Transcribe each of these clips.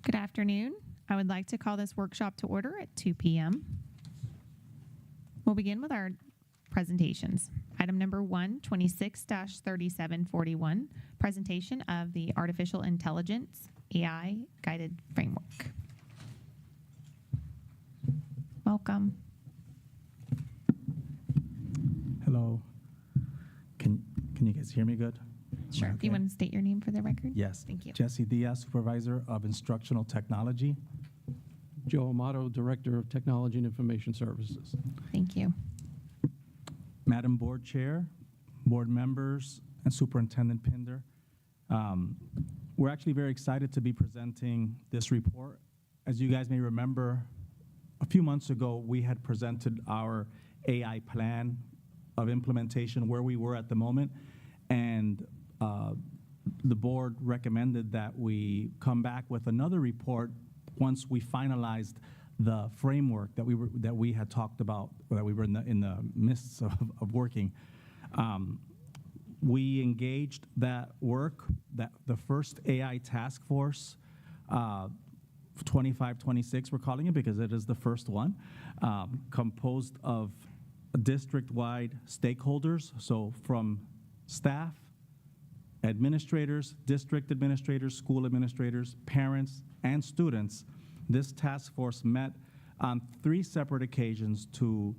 Good afternoon. I would like to call this workshop to order at 2 p.m. We'll begin with our presentations. Item number 1, 26-3741, presentation of the Artificial Intelligence AI Guided Framework. Welcome. Hello. Can you guys hear me good? Sure. Okay. Do you want to state your name for the record? Yes. Thank you. Jesse Diaz, Supervisor of Instructional Technology. Joe Amato, Director of Technology and Information Services. Thank you. Madam Board Chair, board members, and Superintendent Pinder. We're actually very excited to be presenting this report. As you guys may remember, a few months ago, we had presented our AI plan of implementation, where we were at the moment, and the board recommended that we come back with another report once we finalized the framework that we had talked about, or that we were in the midst of working. We engaged that work, that the first AI task force, 2526 we're calling it because it is the first one, composed of district-wide stakeholders, so from staff, administrators, district administrators, school administrators, parents, and students. This task force met on 3 separate occasions to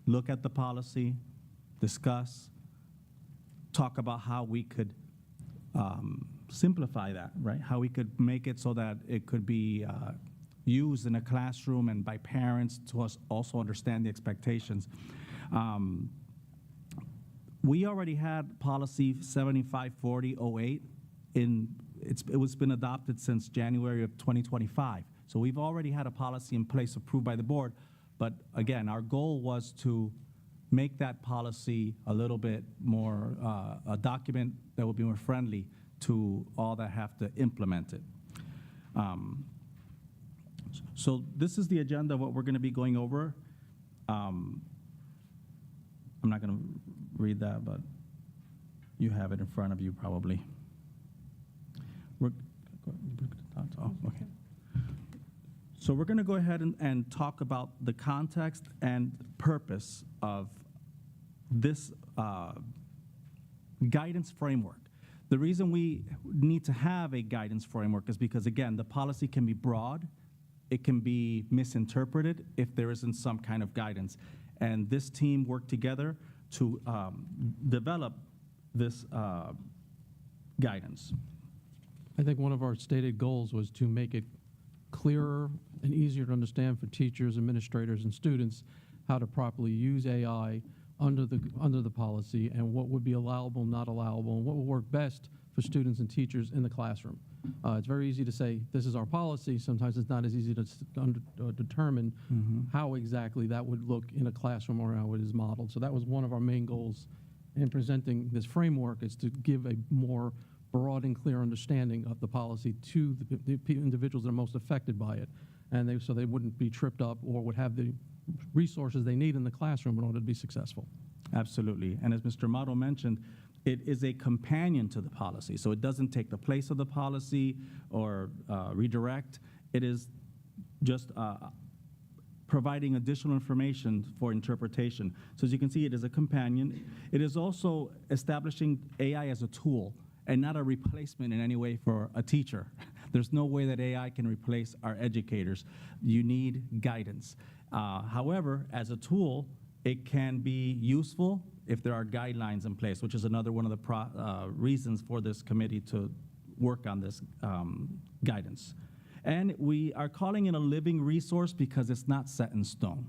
look at the policy, discuss, talk about how we could simplify that, right? How we could make it so that it could be used in a classroom and by parents to also understand the expectations. We already had policy 754008 it was been adopted since January of 2025. So we've already had a policy in place approved by the board, but again, our goal was to make that policy a little bit more, a document that will be more friendly to all that have to implement it. So this is the agenda of what we're gonna be going over. I'm not gonna read that, but you have it in front of you probably. Okay. So we're gonna go ahead and talk about the context and purpose of this guidance framework. The reason we need to have a guidance framework is because, again, the policy can be broad, it can be misinterpreted if there isn't some kind of guidance. And this team worked together to develop this guidance. I think one of our stated goals was to make it clearer and easier to understand for teachers, administrators, and students how to properly use AI under the policy and what would be allowable, not allowable, and what will work best for students and teachers in the classroom. It's very easy to say, this is our policy. Sometimes it's not as easy to determine how exactly that would look in a classroom or how it is modeled. So that was one of our main goals in presenting this framework, is to give a more broad and clear understanding of the policy to the individuals that are most affected by it, and so they wouldn't be tripped up or would have the resources they need in the classroom in order to be successful. Absolutely. And as Mr. Mato mentioned, it is a companion to the policy. So it doesn't take the place of the policy or redirect. It is just providing additional information for interpretation. So as you can see, it is a companion. It is also establishing AI as a tool and not a replacement in any way for a teacher. There's no way that AI can replace our educators. You need guidance. However, as a tool, it can be useful if there are guidelines in place, which is another one of the reasons for this committee to work on this guidance. And we are calling it a living resource because it's not set in stone.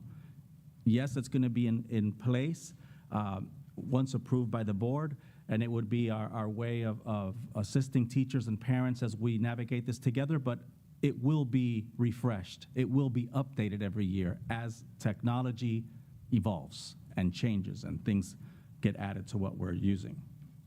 Yes, it's going to be in place once approved by the board, and it would be our way of assisting teachers and parents as we navigate this together, but it will be refreshed. It will be updated every year as technology evolves and changes and things get added to what we're using.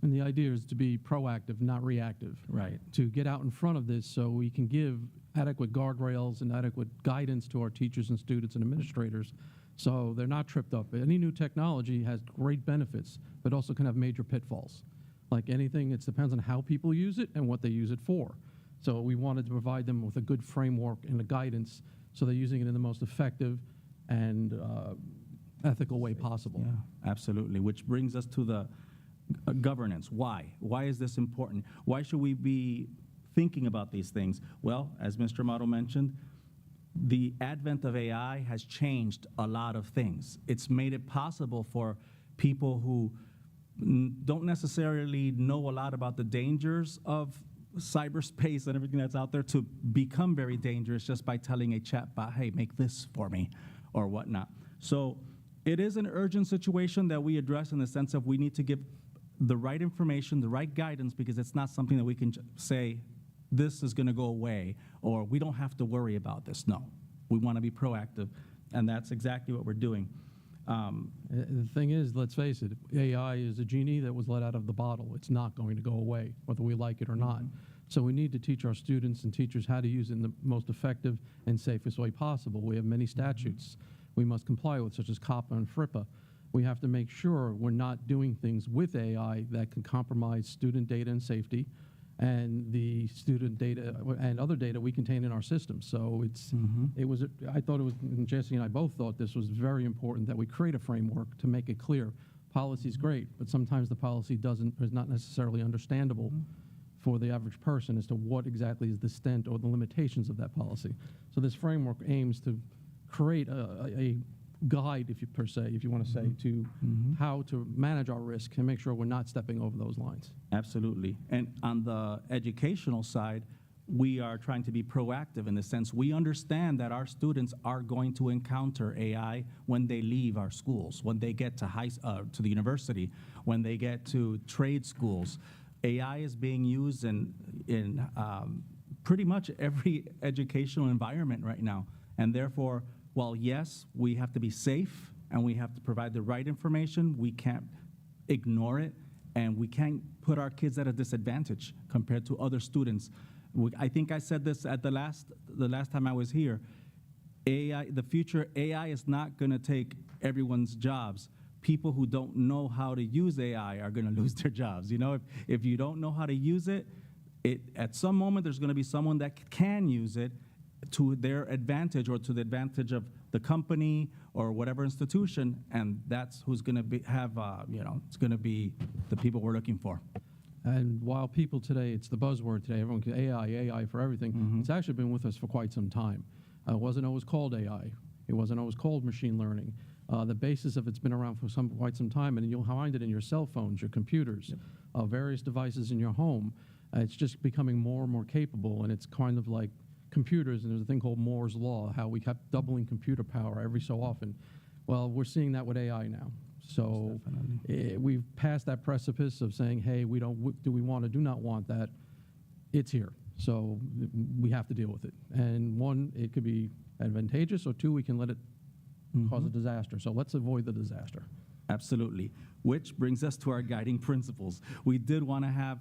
And the idea is to be proactive, not reactive. Right. To get out in front of this so we can give adequate guardrails and adequate guidance to our teachers and students and administrators so they're not tripped up. Any new technology has great benefits, but also can have major pitfalls. Like anything, it depends on how people use it and what they use it for. So we wanted to provide them with a good framework and a guidance so they're using it in the most effective and ethical way possible. Yeah, absolutely. Which brings us to the governance. Why? Why is this important? Why should we be thinking about these things? Well, as Mr. Amato mentioned, the advent of AI has changed a lot of things. It's made it possible for people who don't necessarily know a lot about the dangers of cyberspace and everything that's out there to become very dangerous just by telling a chatbot, hey, make this for me, or whatnot. So it is an urgent situation that we address in the sense of we need to give the right information, the right guidance, because it's not something that we can say, this is going to go away, or we don't have to worry about this. No, we want to be proactive, and that's exactly what we're doing. The thing is, let's face it, AI is a genie that was let out of the bottle. It's not going to go away, whether we like it or not. So we need to teach our students and teachers how to use it in the most effective and safest way possible. We have many statutes we must comply with, such as COPPA and FRIPA. We have to make sure we're not doing things with AI that can compromise student data and safety and the student data and other data we contain in our system. So I thought it was, and Jesse and I both thought this was very important that we create a framework to make it clear. Policy is great, but sometimes the policy is not necessarily understandable for the average person as to what exactly is the extent or the limitations of that policy. So this framework aims to create a guide, if you want to say, to how to manage our risk and make sure we're not stepping over those lines. Absolutely. And on the educational side, we are trying to be proactive in the sense we understand that our students are going to encounter AI when they leave our schools, when they get to to the university, when they get to trade schools. AI is being used in pretty much every educational environment right now. And therefore, while yes, we have to be safe and we have to provide the right information, we can't ignore it, and we can't put our kids at a disadvantage compared to other students. I think I said this at the last time I was here. The future AI is not going to take everyone's jobs. People who don't know how to use AI are going to lose their jobs. You know, if you don't know how to use it, at some moment there's going to be someone that can use it to their advantage or to the advantage of the company or whatever institution, and that's who's going to it's going to be the people we're looking for. And while people today, it's the buzzword today, everyone can AI for everything, it's actually been with us for quite some time. It wasn't always called AI. It wasn't always called machine learning. The basis of it's been around for quite some time, and you'll find it in your cell phones, your computers, various devices in your home. It's just becoming more and more capable, and it's kind of like computers, and there's a thing called Moore's Law, how we kept doubling computer power every so often. Well, we're seeing that with AI now. So we've passed that precipice of saying, hey, do we want to do not want that? It's here. So we have to deal with it. And one, it could be advantageous, or two, we can let it cause a disaster. So let's avoid the disaster. Absolutely. Which brings us to our guiding principles. We did want to have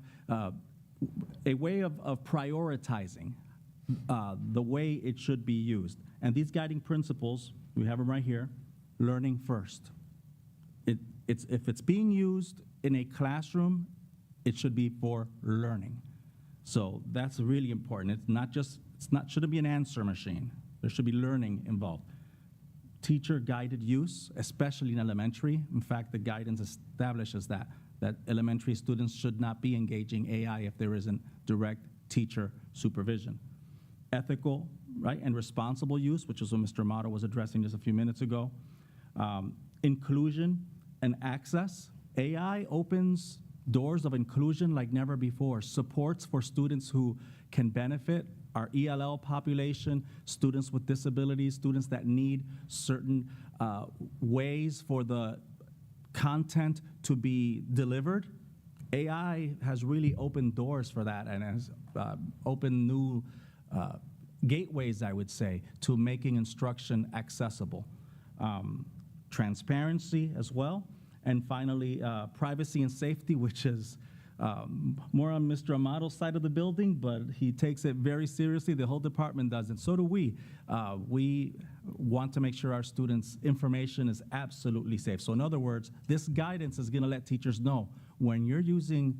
a way of prioritizing the way it should be used. And these guiding principles, we have them right here. Learning first. If it's being used in a classroom, it should be for learning. So that's really important. Shouldn't be an answer machine. There should be learning involved. Teacher-guided use, especially in elementary. In fact, the guidance establishes that elementary students should not be engaging AI if there isn't direct teacher supervision. Ethical, right, and responsible use, which is what Mr. Amato was addressing just a few minutes ago. Inclusion and access. AI opens doors of inclusion like never before. Supports for students who can benefit, our ELL population, students with disabilities, students that need certain ways for the content to be delivered. AI has really opened doors for that and has opened new gateways, I would say, to making instruction accessible. Transparency as well. And finally, privacy and safety, which is more on Mr. Amato's side of the building, but he takes it very seriously. The whole department does, and so do we. We want to make sure our students' information is absolutely safe. So in other words, this guidance is going to let teachers know when you're using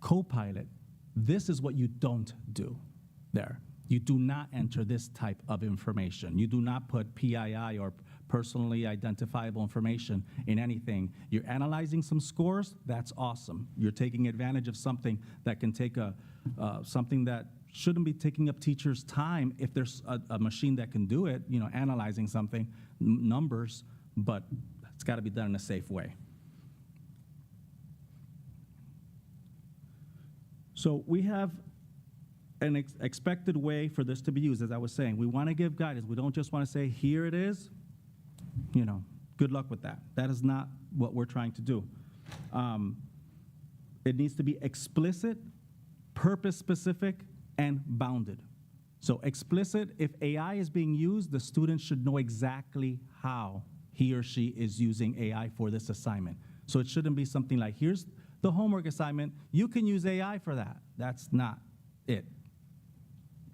Copilot, this is what you don't do. there. You do not enter this type of information. You do not put PII or personally identifiable information in anything. You're analyzing some scores, that's awesome. You're taking advantage of something that can take something that shouldn't be taking up teachers' time if there's a machine that can do it, analyzing something, numbers, but it's got to be done in a safe way. So we have an expected way for this to be used. As I was saying, we want to give guidance. We don't just want to say, here it is, good luck with that. That is not what we're trying to do. It needs to be explicit, purpose-specific, and bounded. So explicit, if AI is being used, the student should know exactly how he or she is using AI for this assignment. So it shouldn't be something like, here's the homework assignment, you can use AI for that. That's not it.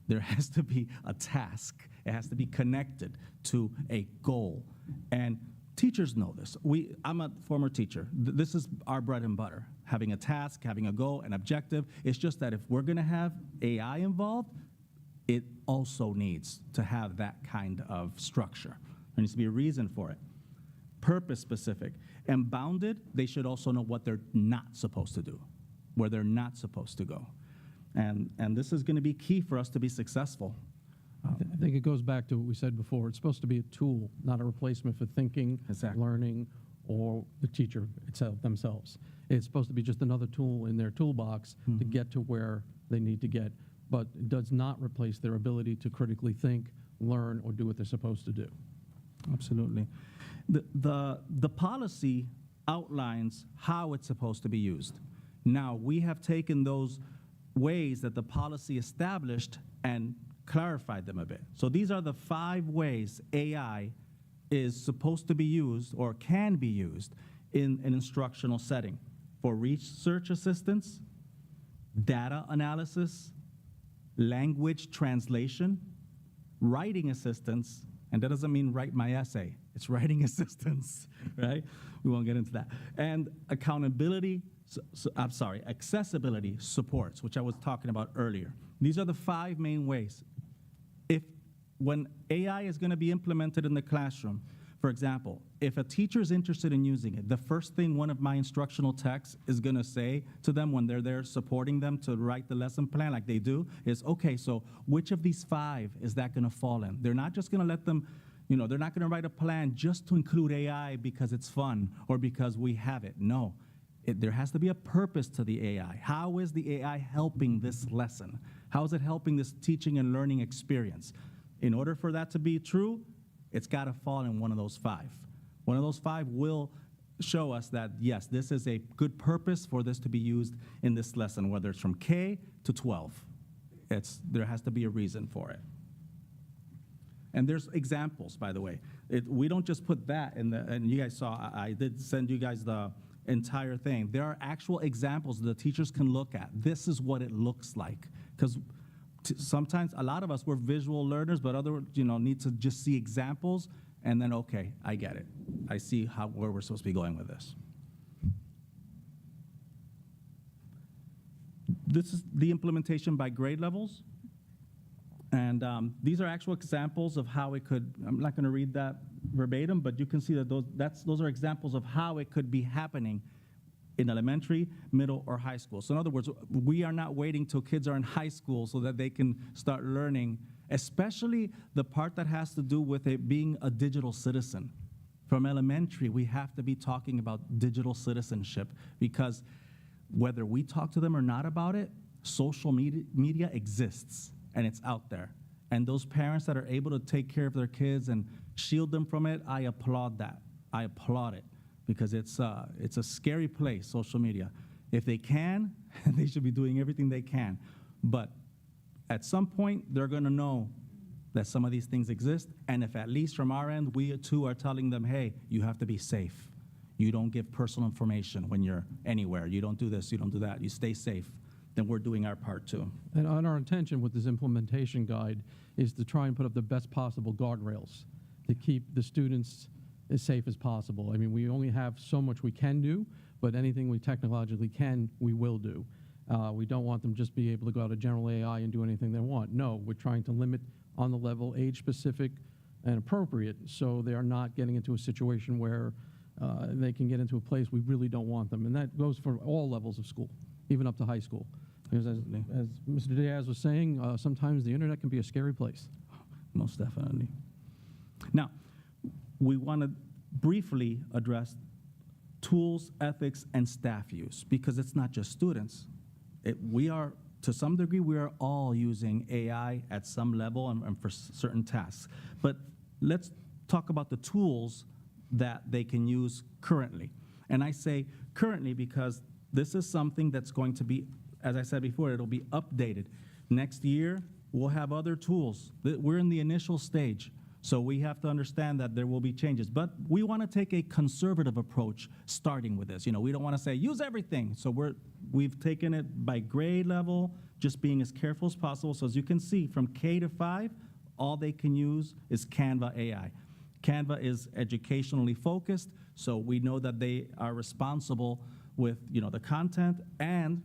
There has to be a task. It has to be connected to a goal. And teachers know this. I'm a former teacher. This is our bread and butter, having a task, having a goal, an objective. It's just that if we're going to have AI involved, it also needs to have that kind of structure. There needs to be a reason for it. Purpose specific. And bounded, they should also know what they're not supposed to do, where they're not supposed to go. And this is going to be key for us to be successful. I think it goes back to what we said before. It's supposed to be a tool, not a replacement for thinking, Exactly. learning, or the teacher itself themselves. It's supposed to be just another tool in their toolbox to get to where they need to get, but it does not replace their ability to critically think, learn, or do what they're supposed to do. Absolutely. The policy outlines how it's supposed to be used. Now, we have taken those ways that the policy established and clarified them a bit. So these are the 5 ways AI is supposed to be used or can be used in an instructional setting: for research assistance, data analysis, language translation, writing assistance, and that doesn't mean write my essay. It's writing assistance, right? We won't get into that. And accessibility supports, which I was talking about earlier. These are the 5 main ways. When AI is going to be implemented in the classroom, for example, if a teacher is interested in using it, the first thing one of my instructional techs is going to say to them when they're there supporting them to write the lesson plan like they do is, okay, so which of these 5 is that going to fall in? They're not just going to let them, they're not going to write a plan just to include AI because it's fun or because we have it. No, there has to be a purpose to the AI. How is the AI helping this lesson? How is it helping this teaching and learning experience? In order for that to be true, it's got to fall in one of those 5. One of those 5 will show us that, yes, this is a good purpose for this to be used in this lesson, whether it's from K to 12. There has to be a reason for it. And there's examples, by the way. We don't just put that in and you guys saw, I did send you guys the entire thing. There are actual examples the teachers can look at. This is what it looks like. Because sometimes, a lot of us, we're visual learners, but others, need to just see examples, and then, okay, I get it. I see where we're supposed to be going with this. This is the implementation by grade levels. And these are actual examples of how it could, I'm not going to read that verbatim, but you can see that those are examples of how it could be happening in elementary, middle, or high school. So in other words, we are not waiting till kids are in high school so that they can start learning, especially the part that has to do with it being a digital citizen. From elementary, we have to be talking about digital citizenship because whether we talk to them or not about it, social media exists and it's out there. And those parents that are able to take care of their kids and shield them from it, I applaud that. I applaud it. Because it's a scary place, social media. If they can, they should be doing everything they can. But at some point, they're going to know that some of these things exist, and if at least from our end, we too are telling them, hey, you have to be safe. You don't give personal information when you're anywhere. You don't do this, you don't do that. You stay safe. Then we're doing our part too. And our intention with this implementation guide is to try and put up the best possible guardrails to keep the students as safe as possible. I mean, we only have so much we can do, but anything we technologically can, we will do. We don't want them just be able to go out of general AI and do anything they want. No, we're trying to limit on the level age-specific and appropriate, so they are not getting into a situation where they can get into a place we really don't want them. And that goes for all levels of school, even up to high school. Because as Mr. Diaz was saying, sometimes the internet can be a scary place. Most definitely. Now, we want to briefly address tools, ethics, and staff use, because it's not just students. We are, to some degree, we are all using AI at some level and for certain tasks. But let's talk about the tools that they can use currently. And I say currently because this is something that's going to be, as I said before, it'll be updated. Next year, we'll have other tools. We're in the initial stage, so we have to understand that there will be changes. But we want to take a conservative approach starting with this. You know, we don't want to say, use everything. So we've taken it by grade level, just being as careful as possible. So as you can see, from K to 5, all they can use is Canva AI. Canva is educationally focused, so we know that they are responsible with, you know, the content, and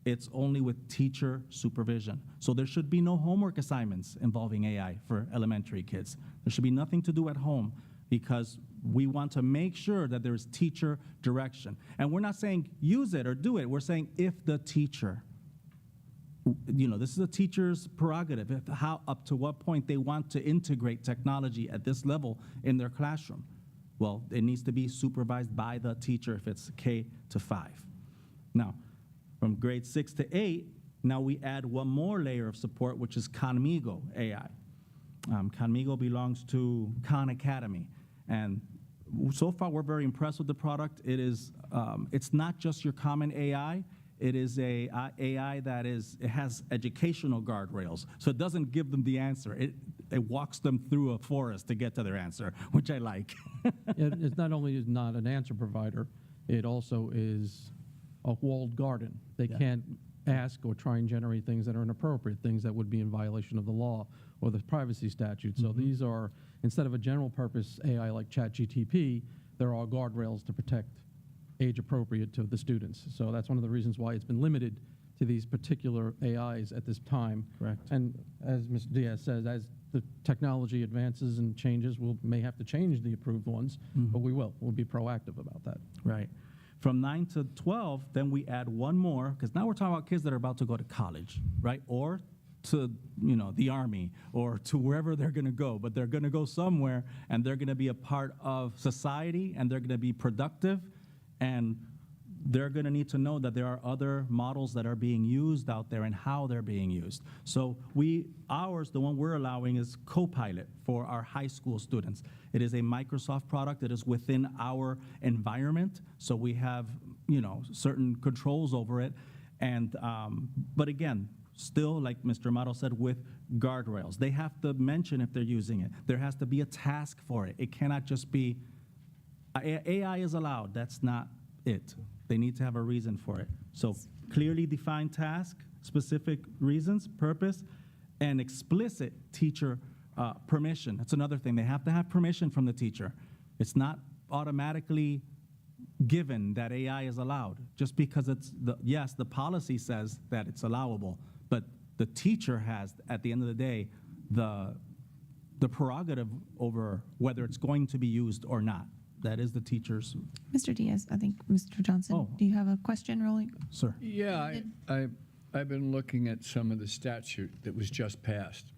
it's only with teacher supervision. So there should be no homework assignments involving AI for elementary kids. There should be nothing to do at home, because we want to make sure that there is teacher direction. And we're not saying use it or do it. We're saying if the teacher, you know, this is a teacher's prerogative, how up to what point they want to integrate technology at this level in their classroom. Well, it needs to be supervised by the teacher if it's K to 5. Now, from grade 6 to 8, now we add one more layer of support, which is Conmigo AI. Conmigo belongs to Khan Academy, and so far we're very impressed with the product. It is, it's not just your common AI. It is a AI that it has educational guardrails, so it doesn't give them the answer. It walks them through a forest to get to their answer, which I like. It's not only is not an answer provider, it also is a walled garden. They can't ask or try and generate things that are inappropriate, things that would be in violation of the law or the privacy statute. So these are, instead of a general purpose AI like ChatGTP, there are guardrails to protect age appropriate to the students. So that's one of the reasons why it's been limited to these particular AIs at this time. Correct. And as Mr. Diaz says, as the technology advances and changes, we may have to change the approved ones, but we will. We'll be proactive about that. Right. From 9 to 12, then we add one more, because now we're talking about kids that are about to go to college, right? Or to, you know, the Army, or to wherever they're going to go. But they're going to go somewhere, and they're going to be a part of society, and they're going to be productive, and they're going to need to know that there are other models that are being used out there and how they're being used. So ours, the one we're allowing, is Copilot for our high school students. It is a Microsoft product. It is within our environment, so we have, you know, certain controls over it. And but again, still, like Mr. Amato said, with guardrails. They have to mention if they're using it. There has to be a task for it. It cannot just be AI is allowed. That's not it. They need to have a reason for it. So clearly defined task, specific reasons, purpose, and explicit teacher permission. That's another thing. They have to have permission from the teacher. It's not automatically given that AI is allowed just because yes, the policy says that it's allowable, but the teacher has, at the end of the day, the prerogative over whether it's going to be used or not. That is the teacher's. Mr. Diaz, I think Mr. Johnson, do you have a question, Rolling? Sir. Yeah, I've been looking at some of the statute that was just passed.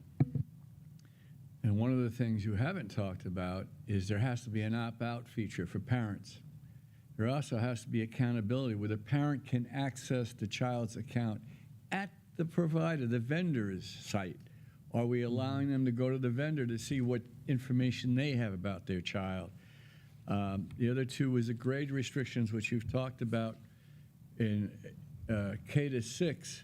And one of the things you haven't talked about is there has to be an opt-out feature for parents. There also has to be accountability where the parent can access the child's account at the provider, the vendor's site. Are we allowing them to go to the vendor to see what information they have about their child? The other two was the grade restrictions, which you've talked about in K to 6.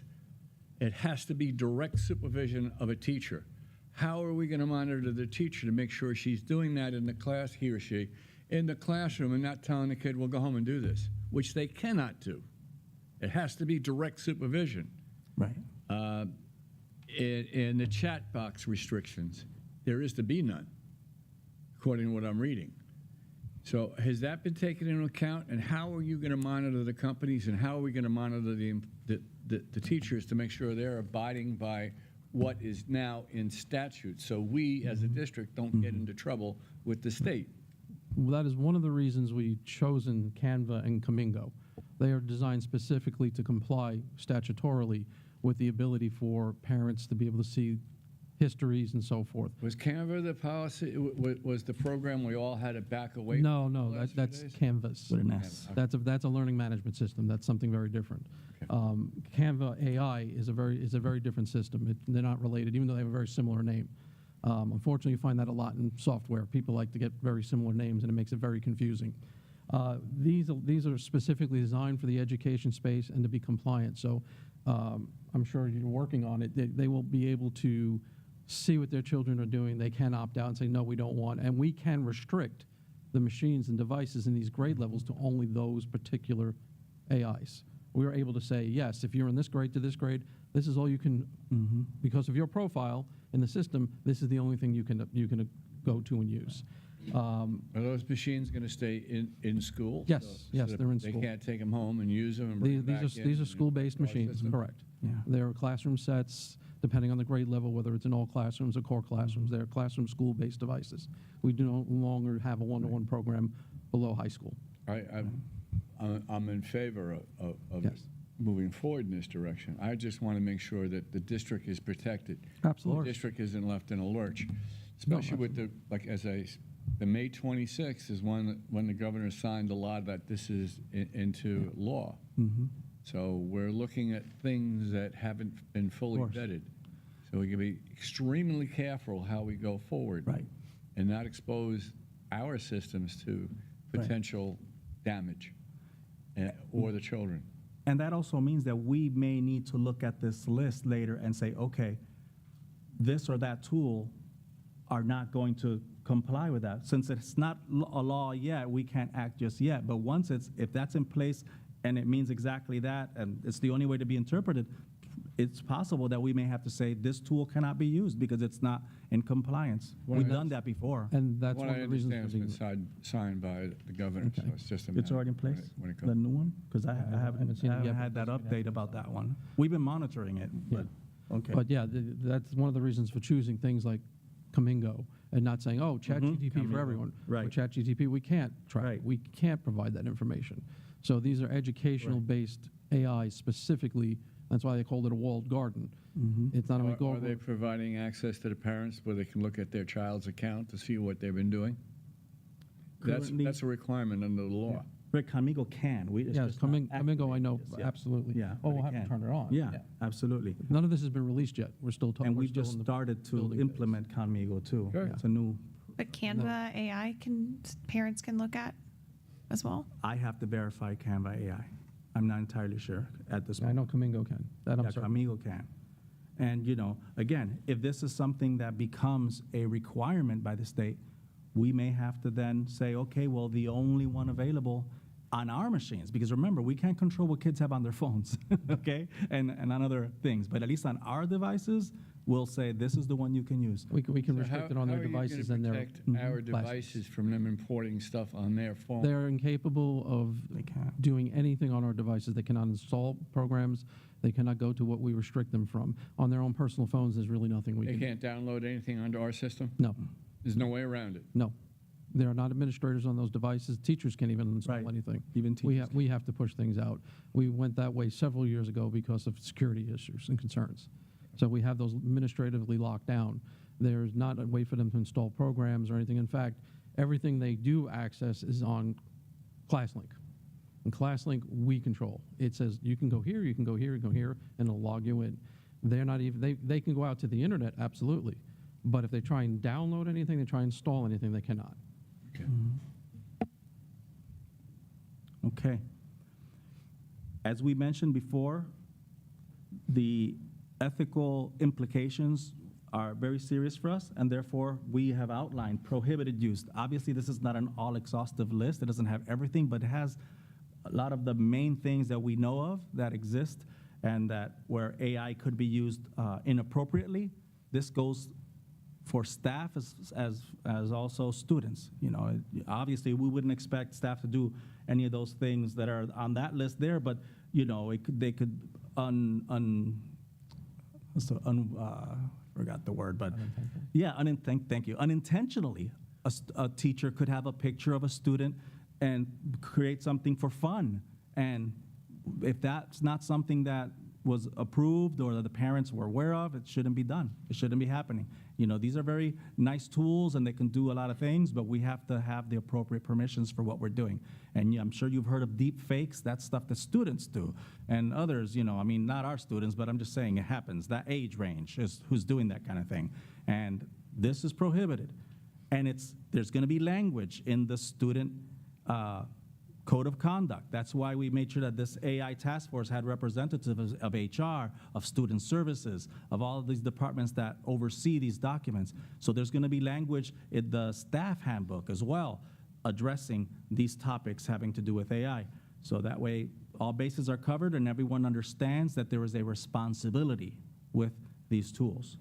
It has to be direct supervision of a teacher. How are we going to monitor the teacher to make sure she's doing that in the class, he or she, in the classroom, and not telling the kid, well, go home and do this, which they cannot do. It has to be direct supervision. Right. In the chat box restrictions, there is to be none, according to what I'm reading. So has that been taken into account, and how are you going to monitor the companies, and how are we going to monitor the teachers to make sure they're abiding by what is now in statute, so we, as a district, don't get into trouble with the state. Well, that is one of the reasons we've chosen Canva and Camingo. They are designed specifically to comply statutorily with the ability for parents to be able to see histories and so forth. Was Canva the policy, was the program we all had to back away? No, from no, the last few that's days? Canvas. With an S. That's a learning management system. That's something very different. Canva AI is a very different system. They're not related, even though they have a very similar name. Unfortunately, you find that a lot in software. People like to get very similar names, and it makes it very confusing. These are specifically designed for the education space and to be compliant. So I'm sure you're working on it. They will be able to see what their children are doing. They can opt out and say, no, we don't want. And we can restrict the machines and devices in these grade levels to only those particular AIs. We are able to say, yes, if you're in this grade to this grade, this is all you can, because of your profile in the system, this is the only thing you can go to and use. Are those machines going to stay in school? Yes, yes, that they're in They school. can't take them home and use them and bring them back in? These are and school-based our machines, system? correct. Yeah. They're classroom sets, depending on the grade level, whether it's in all classrooms or core classrooms. They're classroom school-based devices. We do no longer have a one-to-one program below high school. I'm in favor of Yes. moving forward in this direction. I just want to make sure that the district is protected. Absolutely. The district isn't left in a lurch, especially with the, like, the May 26th is when the governor signed a law that this is into law. So we're looking at things that haven't been fully course. vetted. So we can be extremely careful how we go forward. Right. And not expose our systems to potential damage or the children. And that also means that we may need to look at this list later and say, okay, this or that tool are not going to comply with that. Since it's not a law yet, we can't act just yet. But once if that's in place and it means exactly that, and it's the only way to be interpreted, it's possible that we may have to say this tool cannot be used because it's not in compliance. Well, We've that's- done that before. And that's What one I of the reasons understand for it's the been signed by the governor, so Okay. it's just a matter. It's already in place, when it the comes. new one? Because I haven't haven't seen it yet, had that but it's- update about that one. We've been monitoring it, but, okay. But yeah, that's one of the reasons for choosing things like Camingo and not saying, oh, ChatGPT Camingo, for everyone. right. With ChatGPT, we can't track. Right. We can't provide that information. So these are educational-based AI specifically. That's why they called it a walled garden. It's not only Are they providing access to the parents where they can look at their child's account to see what they've been doing? Currently- That's a requirement under the law. Rick, Camigo can. It's Yes, just not Camingo, I know, activated. Yeah. absolutely. Yeah. Oh, but we'll it have to can. turn it on. Yeah, absolutely. None of this has been released yet. We're still talking. And we've just started to building phase. implement Camigo too. Good. It's a new, But Canva AI parents can look at as well. I have to verify Canva AI. I'm not entirely sure at this I point. know Camingo can. That I'm Yeah, sorry. Camigo can. And, again, if this is something that becomes a requirement by the state, we may have to then say, okay, well, the only one available on our machines, because remember, we can't control what kids have on their phones, okay? And on other things, but at least on our devices, we'll say, this is the one you can use. We can So restrict it on their devices and How their are you going to protect our classes. devices from them importing stuff on their phone? They're incapable of They can't. doing anything on our devices. They cannot install programs. They cannot go to what we restrict them from. On their own personal phones, there's really nothing we They can. can't download anything onto our system? No, There's no way around it? no. There are not administrators on those devices. Teachers can't even install Right. anything. Even teachers. We have to push things out. We went that way several years ago because of security issues and concerns. So we have those administratively locked down. There's not a way for them to install programs or anything. In fact, everything they do access is on ClassLink. And ClassLink, we control. It says you can go here, you can go here, you can go here, and it'll log you in. They're not even, they can go out to the internet, absolutely. But if they try and download anything, they try and install anything, they cannot. Okay. Okay. As we mentioned before, the ethical implications are very serious for us, and therefore we have outlined prohibited use. Obviously, this is not an all-exhaustive list. It doesn't have everything, but it has a lot of the main things that we know of that exist and that where AI could be used inappropriately. This goes for staff as also students. Obviously, we wouldn't expect staff to do any of those things that are on that list there, but they could forgot the word, but yeah, thank you. Unintentionally, a teacher could have a picture of a student and create something for fun. And if that's not something that was approved or that the parents were aware of, it shouldn't be done. It shouldn't be happening. You know, these are very nice tools and they can do a lot of things, but we have to have the appropriate permissions for what we're doing. And yeah, I'm sure you've heard of deep fakes. That's stuff that students do. And others, you know, I mean, not our students, but I'm just saying it happens. That age range is who's doing that kind of thing. And this is prohibited. And there's going to be language in the student code of conduct. That's why we made sure that this AI task force had representatives of HR, of student services, of all of these departments that oversee these documents. So there's going to be language in the staff handbook as well, addressing these topics having to do with AI. So that way, all bases are covered and everyone understands that there is a responsibility with these tools.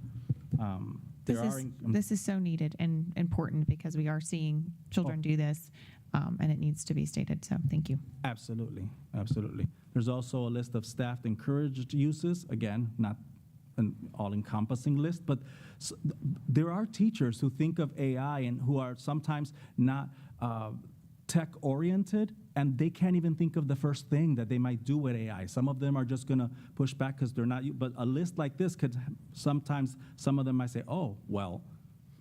This is so needed and important because we are seeing children do this, and it needs to be stated. So thank you. Absolutely, absolutely. There's also a list of staff encouraged uses. Again, not an all-encompassing list, but there are teachers who think of AI and who are sometimes not tech-oriented, and they can't even think of the first thing that they might do with AI. Some of them are just going to push back because they're not, but a list like this could sometimes, some of them might say, oh, well,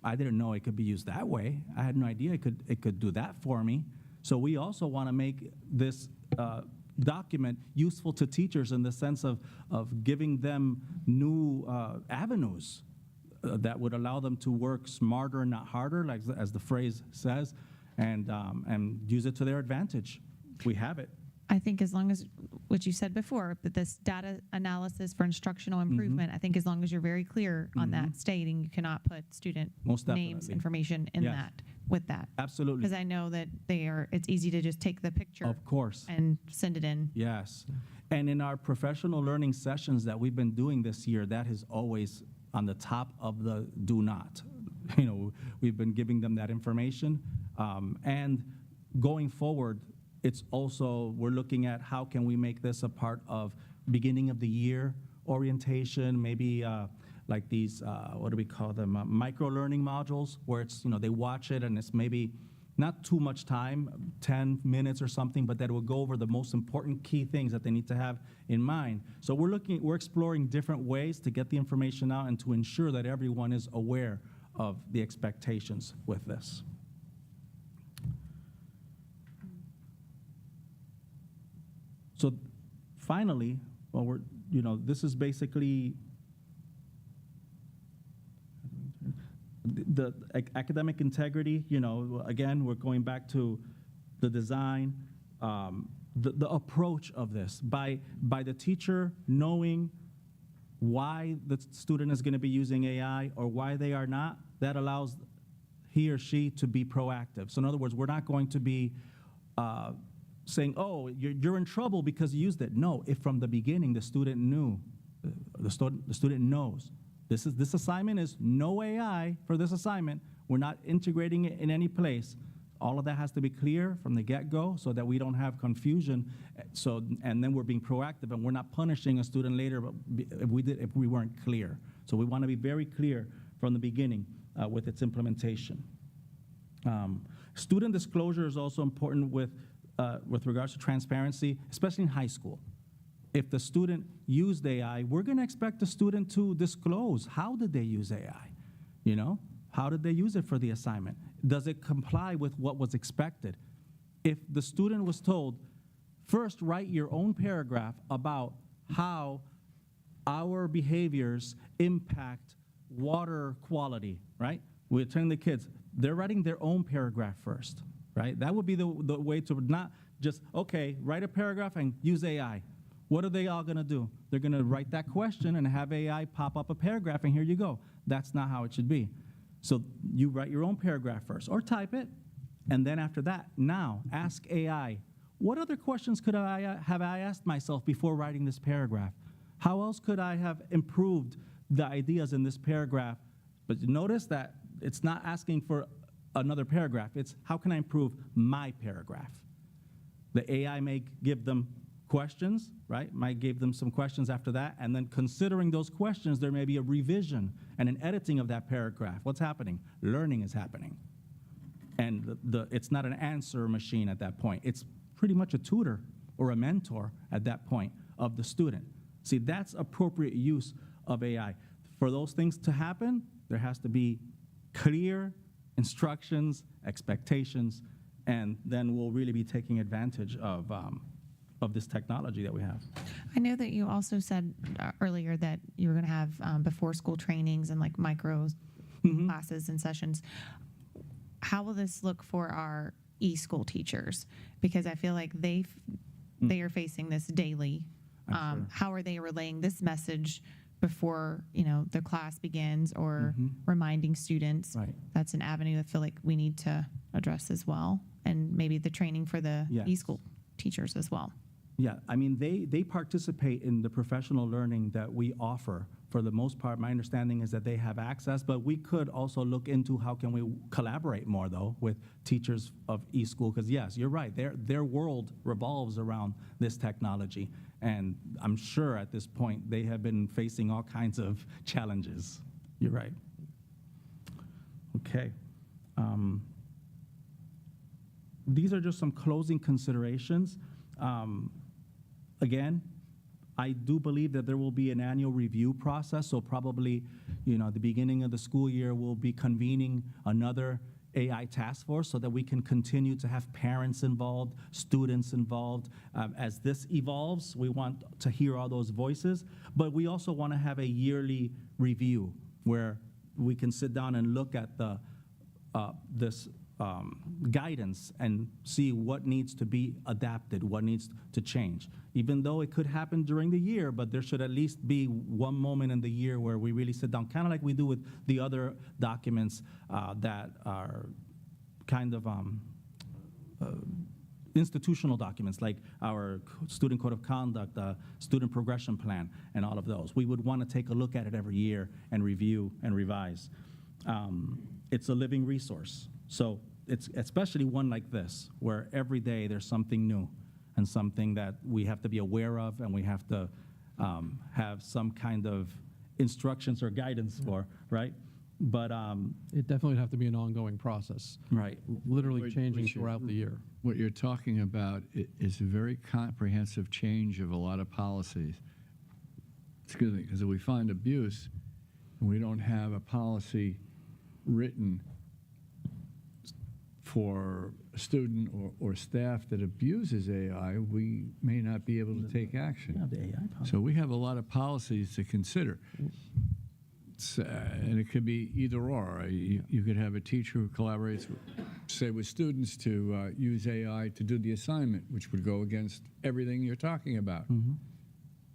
I didn't know it could be used that way. I had no idea it could do that for me. So we also want to make this document useful to teachers in the sense of giving them new avenues that would allow them to work smarter, not harder, like as the phrase says, and use it to their advantage. We have it. I think as long as, what you said before, but this data analysis for instructional improvement, I think as long as you're very clear on that stating you cannot put student Most names, definitely. information in Yes. that, with that. Absolutely. Because I know that it's easy to just take the picture Of course. and send it in. Yes. And in our professional learning sessions that we've been doing this year, that is always on the top of the do not. You know, we've been giving them that information. And going forward, it's also, we're looking at how can we make this a part of beginning of the year orientation, maybe like these, what do we call them, micro-learning modules, where it's, you know, they watch it and it's maybe not too much time, 10 minutes or something, but that will go over the most important key things that they need to have in mind. So we're exploring different ways to get the information out and to ensure that everyone is aware of the expectations with this. So finally, well, this is basically the academic integrity. Again, we're going back to the design, the approach of this. By the teacher knowing why the student is going to be using AI or why they are not, that allows he or she to be proactive. So in other words, we're not going to be saying, oh, you're in trouble because you used it. No, if from the beginning the student knew, the student knows, this assignment is no AI for this assignment. We're not integrating it in any place. All of that has to be clear from the get-go so that we don't have confusion. And then we're being proactive and we're not punishing a student later if we weren't clear. So we want to be very clear from the beginning with its implementation. Student disclosure is also important with regards to transparency, especially in high school. If the student used AI, we're going to expect the student to disclose how did they use AI. How did they use it for the assignment? Does it comply with what was expected? If the student was told, first write your own paragraph about how our behaviors impact water quality, right? We're telling the kids, they're writing their own paragraph first, right? That would be the way to not just, okay, write a paragraph and use AI. What are they all going to do? They're going to write that question and have AI pop up a paragraph, and here you go. That's not how it should be. So you write your own paragraph first, or type it, and then after that, now ask AI, what other questions could I have asked myself before writing this paragraph? How else could I have improved the ideas in this paragraph? But notice that it's not asking for another paragraph. It's how can I improve my paragraph? The AI may give them questions, right? Might give them some questions after that, and then considering those questions, there may be a revision and an editing of that paragraph. What's happening? Learning is happening. And it's not an answer machine at that point. It's pretty much a tutor or a mentor at that point of the student. See, that's appropriate use of AI. For those things to happen, there has to be clear instructions, expectations, and then we'll really be taking advantage of this technology that we have. I know that you also said earlier that you were going to have before school trainings and like micro classes and sessions. How will this look for our e-school teachers? Because I feel like they are facing this daily. Sure. How are they relaying this message before the class begins, or reminding students? Right. That's an avenue I feel like we need to address as well, and maybe the training for the Yes. e-school teachers as well. Yeah, I mean, they participate in the professional learning that we offer. For the most part, my understanding is that they have access, but we could also look into how can we collaborate more, though, with teachers of e-school, because yes, you're right, their world revolves around this technology, and I'm sure at this point they have been facing all kinds of challenges. You're right. Okay. These are just some closing considerations. Again, I do believe that there will be an annual review process, so probably, at the beginning of the school year, we'll be convening another AI task force so that we can continue to have parents involved, students involved. As this evolves, we want to hear all those voices, but we also want to have a yearly review where we can sit down and look at this guidance and see what needs to be adapted, what needs to change. Even though it could happen during the year, but there should at least be one moment in the year where we really sit down, kind of like we do with the other documents that are kind of institutional documents, like our student code of conduct, student progression plan, and all of those. We would want to take a look at it every year and review and revise. It's a living resource. So it's especially one like this, where every day there's something new and something that we have to be aware of, and we have to have some kind of instructions or guidance for, right? But It definitely would have to be an ongoing process, right, literally What changing you- throughout the year. What you're talking about is a very comprehensive change of a lot of policies. Excuse me, because if we find abuse and we don't have a policy written for a student or staff that abuses AI, we may not be able to take action. yeah, the AI policy. So we have a lot of policies to consider. And it could be either or. You could have a teacher who collaborates, say, with students to use AI to do the assignment, which would go against everything you're talking about.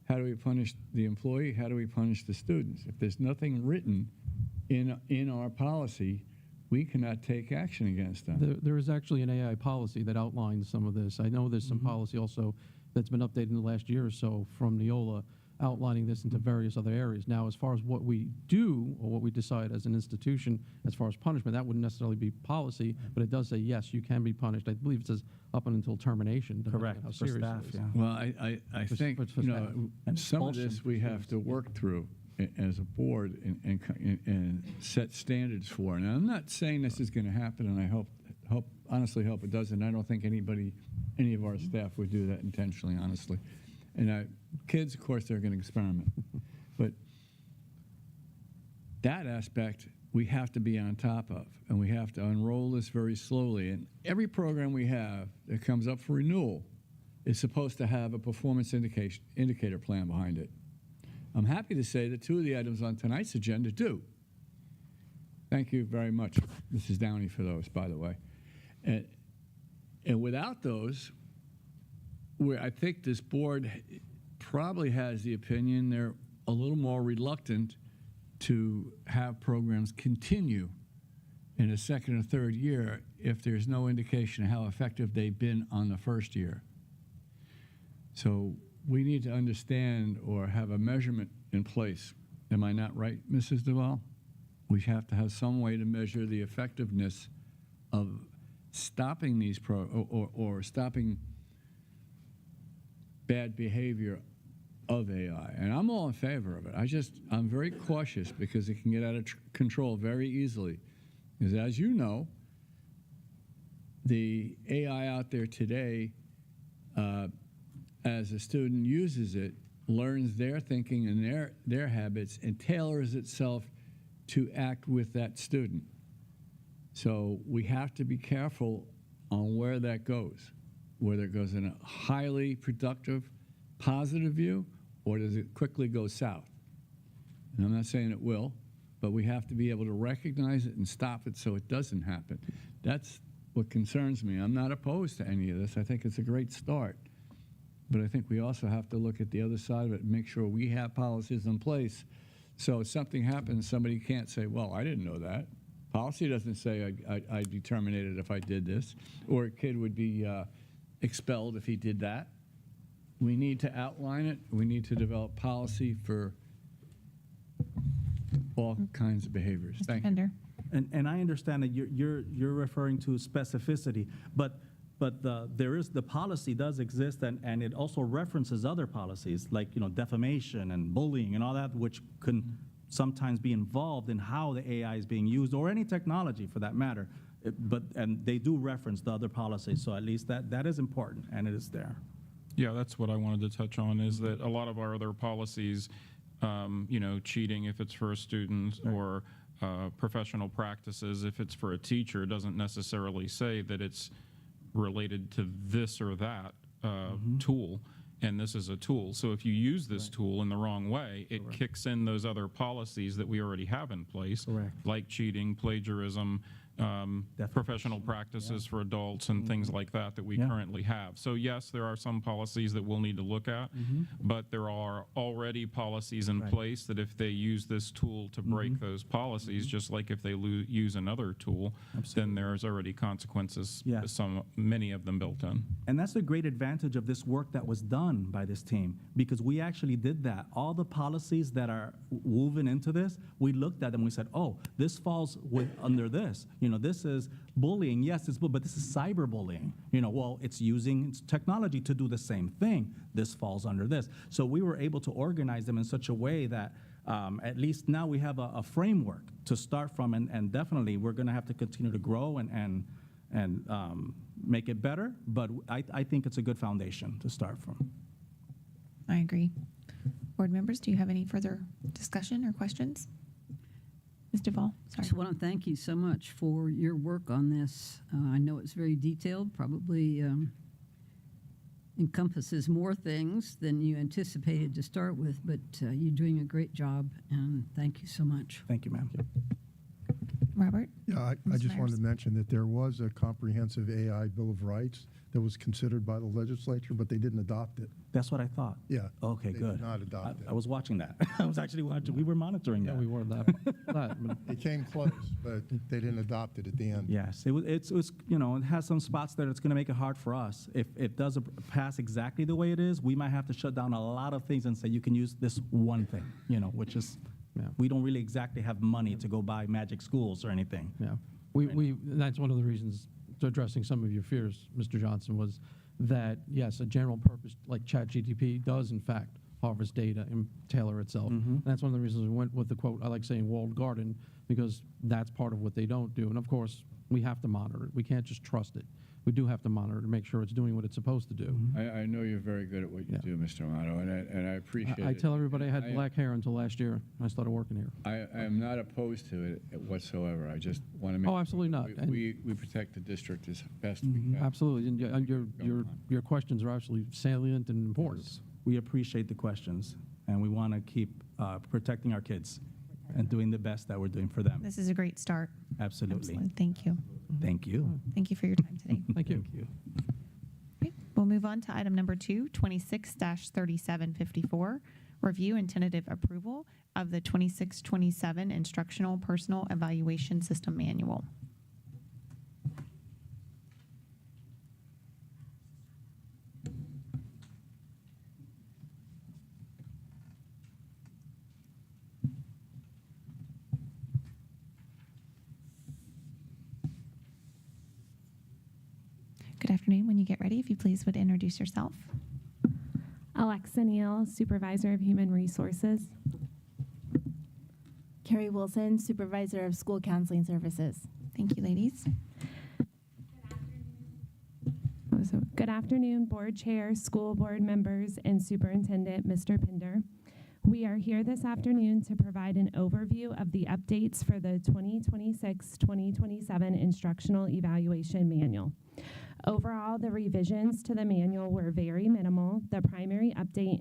How do we punish the employee? How do we punish the students? If there's nothing written in our policy, we cannot take action against them. There is actually an AI policy that outlines some of this. I know there's some policy also that's been updated in the last year or so from Neola, outlining this into various other areas. Now, as far as what we do or what we decide as an institution, as far as punishment, that wouldn't necessarily be policy, but it does say, yes, you can be punished. I believe it says up until termination. depending on Correct, how for serious staff, it is. yeah. Well, I think, for you staff. know, And some of expulsion this we for have to students. work through as a board and set standards for. And I'm not saying this is going to happen, and I honestly hope it doesn't. I don't think any of our staff would do that intentionally, honestly. And kids, of course, they're going to experiment. But that aspect we have to be on top of, and we have to unroll this very slowly. And every program we have that comes up for renewal is supposed to have a performance indicator plan behind it. I'm happy to say that 2 of the items on tonight's agenda do. Thank you very much, Mrs. Downey, for those, by the way. And without those, I think this board probably has the opinion they're a little more reluctant to have programs continue in a second or third year if there's no indication of how effective they've been on the first year. So we need to understand or have a measurement in place. Am I not right, Mrs. Duval? We have to have some way to measure the effectiveness of stopping these or stopping bad behavior of AI. And I'm all in favor of it. I'm very cautious because it can get out of control very easily. Because as you know, the AI out there today, as a student uses it, learns their thinking and their habits and tailors itself to act with that student. So we have to be careful on where that goes, whether it goes in a highly productive, positive view, or does it quickly go south? And I'm not saying it will, but we have to be able to recognize it and stop it so it doesn't happen. That's what concerns me. I'm not opposed to any of this. I think it's a great start. But I think we also have to look at the other side of it and make sure we have policies in place so if something happens, somebody can't say, well, I didn't know that. Policy doesn't say I'd be terminated if I did this, or a kid would be expelled if he did that. We need to outline it. We need to develop policy for all kinds of behaviors. Mr. Thank you. Pender? And I understand that you're referring to specificity, but the policy does exist, and it also references other policies like defamation and bullying and all that, which can sometimes be involved in how the AI is being used, or any technology for that matter. And they do reference the other policies, so at least that is important, and it is there. Yeah, that's what I wanted to touch on, is that a lot of our other policies, cheating if it's for a student, or professional practices if it's for a teacher, doesn't necessarily say that it's related to this or that tool, and this is a tool. So if you use this tool in the wrong way, it kicks in those other policies that we already have in place, like cheating, plagiarism, professional practices for adults, and things like that we currently have. So yes, there are some policies that we'll need to look at, but there are already policies in place that if they use this tool to break those policies, just like if they use another tool, then there's already consequences, many of them built in. And that's the great advantage of this work that was done by this team, because we actually did that. All the policies that are woven into this, we looked at them and we said, oh, this falls under this. This is bullying. Yes, but this is cyberbullying. Well, it's using technology to do the same thing. This falls under this. So we were able to organize them in such a way that at least now we have a framework to start from, and definitely we're going to have to continue to grow and make it better. But I think it's a good foundation to start from. I agree. Board members, do you have any further discussion or questions? Ms. Duvall, I sorry. just want to thank you so much for your work on this. I know it's very detailed, probably encompasses more things than you anticipated to start with, but you're doing a great job, and thank you so much. Thank you, ma'am. Robert? Yeah, I Ms. just wanted Myers? to mention that there was a comprehensive AI Bill of Rights that was considered by the legislature, but they didn't adopt it. That's what I thought. Yeah. Okay, They good. did not adopt it. I was watching that. I was actually watching. We were monitoring Yeah, that. we were that. But It came close, but they didn't adopt it at the end. Yes, it was, it has some spots that it's going to make it hard for us. If it does pass exactly the way it is, we might have to shut down a lot of things and say you can use this one thing, which is, we don't really exactly have money to go buy magic schools or anything. yeah, that's one of the reasons to addressing some of your fears, Mr. Johnson, was that, yes, a general purpose like ChatGPT does, in fact, harvest data and tailor itself. And that's one of the reasons we went with the quote, I like saying walled garden, because that's part of what they don't do. And of course, we have to monitor it. We can't just trust it. We do have to monitor it to make sure it's doing what it's supposed to do. I know you're very good at what you do, Mr. Amato, and I appreciate it. I tell everybody I had black hair until last year when I started working here. I am not opposed to it whatsoever. I just want to make Oh, absolutely not. And- we protect the district as best we can. Absolutely, and your questions are absolutely salient and important. We appreciate the questions, and we want to keep protecting our kids and doing the best that we're doing for them. This is a great start. Absolutely. Thank you. Thank you. Thank you for your time today. Thank you. Thank you. Okay, we'll move on to item number 2, 26-3754, review and tentative approval of the 26-27 Instructional Personal Evaluation System Manual. Good afternoon. When you get ready, if you please would introduce yourself. Alexa Neal, Supervisor of Human Resources. Carrie Wilson, Supervisor of School Counseling Services. Thank you, ladies. Good afternoon, Board Chair, school board members, and Superintendent Mr. Pender. We are here this afternoon to provide an overview of the updates for the 2026-2027 Instructional Evaluation Manual. Overall, the revisions to the manual were very minimal. The primary update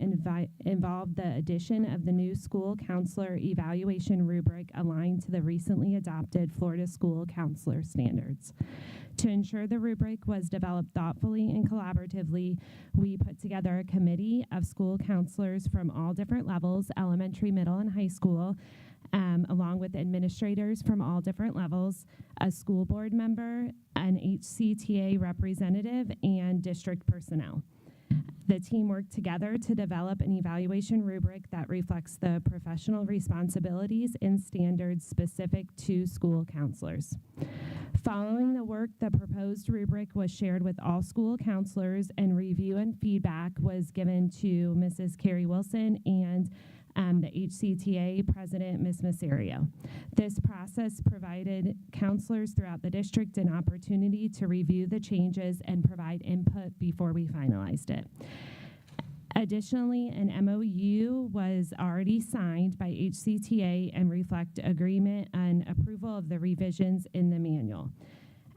involved the addition of the new school counselor evaluation rubric aligned to the recently adopted Florida School Counselor Standards. To ensure the rubric was developed thoughtfully and collaboratively, we put together a committee of school counselors from all different levels, elementary, middle, and high school, along with administrators from all different levels, a school board member, an HCTA representative, and district personnel. The team worked together to develop an evaluation rubric that reflects the professional responsibilities and standards specific to school counselors. Following the work, the proposed rubric was shared with all school counselors, and review and feedback was given to Mrs. Carrie Wilson and the HCTA President, Ms. Masario. This process provided counselors throughout the district an opportunity to review the changes and provide input before we finalized it. Additionally, an MOU was already signed by HCTA and reflect agreement and approval of the revisions in the manual.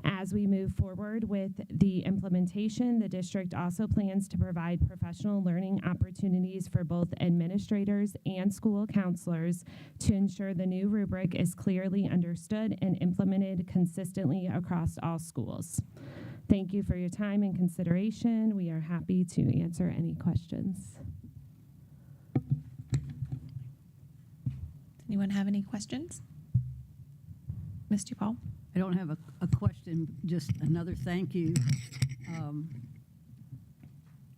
As we move forward with the implementation, the district also plans to provide professional learning opportunities for both administrators and school counselors to ensure the new rubric is clearly understood and implemented consistently across all schools. Thank you for your time and consideration. We are happy to answer any questions. Does anyone have any questions? Ms. DuPaul? I don't have a question, just another thank you.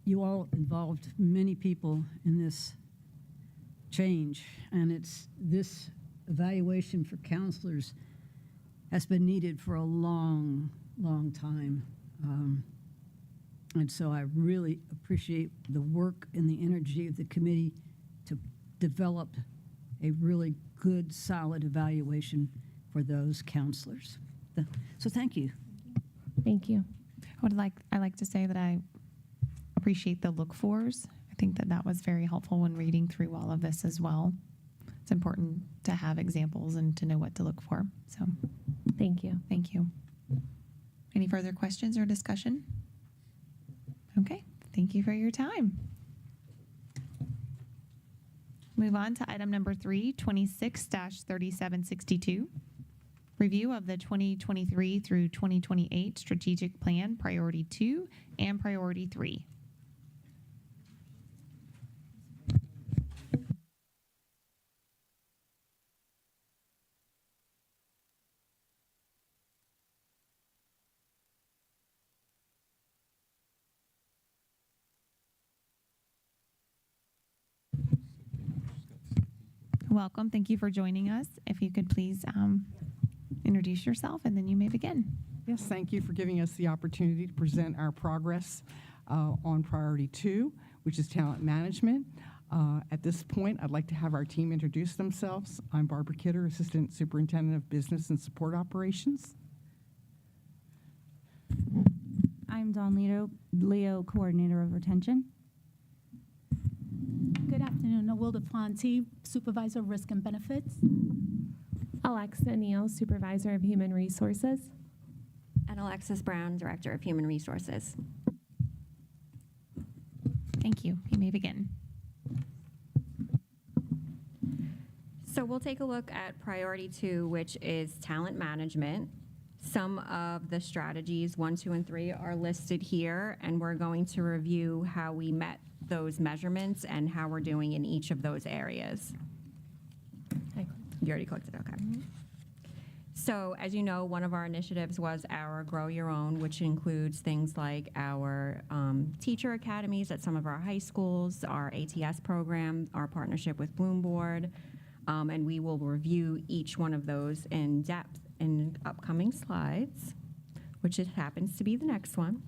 You all involved many people in this change, and this evaluation for counselors has been needed for a long, long time. And so I really appreciate the work and the energy of the committee to develop a really good, solid evaluation for those counselors. So thank you. Thank you. I like to say that I appreciate the look-fors. I think that was very helpful when reading through all of this as well. It's important to have examples and to know what to look for. So Thank you. thank you. Any further questions or discussion? Okay, thank you for your time. Move on to item number 3, 26-3762. Review of the 2023 through 2028 Strategic Plan Priority 2 and Priority 3. Welcome. Thank you for joining us. If you could please introduce yourself, and then you may begin. Yes, thank you for giving us the opportunity to present our progress on Priority 2, which is talent management. At this point, I'd like to have our team introduce themselves. I'm Barbara Kidder, Assistant Superintendent of Business and Support Operations. I'm Dawn Leo, Coordinator of Retention. Good afternoon, Nawilda Fonte, Supervisor of Risk and Benefits. Alexa Neal, Supervisor of Human Resources. And Alexis Brown, Director of Human Resources. Thank you. You may begin. So we'll take a look at Priority 2, which is talent management. Some of the strategies 1, 2, and 3 are listed here, and we're going to review how we met those measurements and how we're doing in each of those areas. You already clicked it, okay. So as you know, one of our initiatives was our Grow Your Own, which includes things like our teacher academies at some of our high schools, our ATS program, our partnership with Bloomboard, and we will review each one of those in depth in upcoming slides, which it happens to be the next one.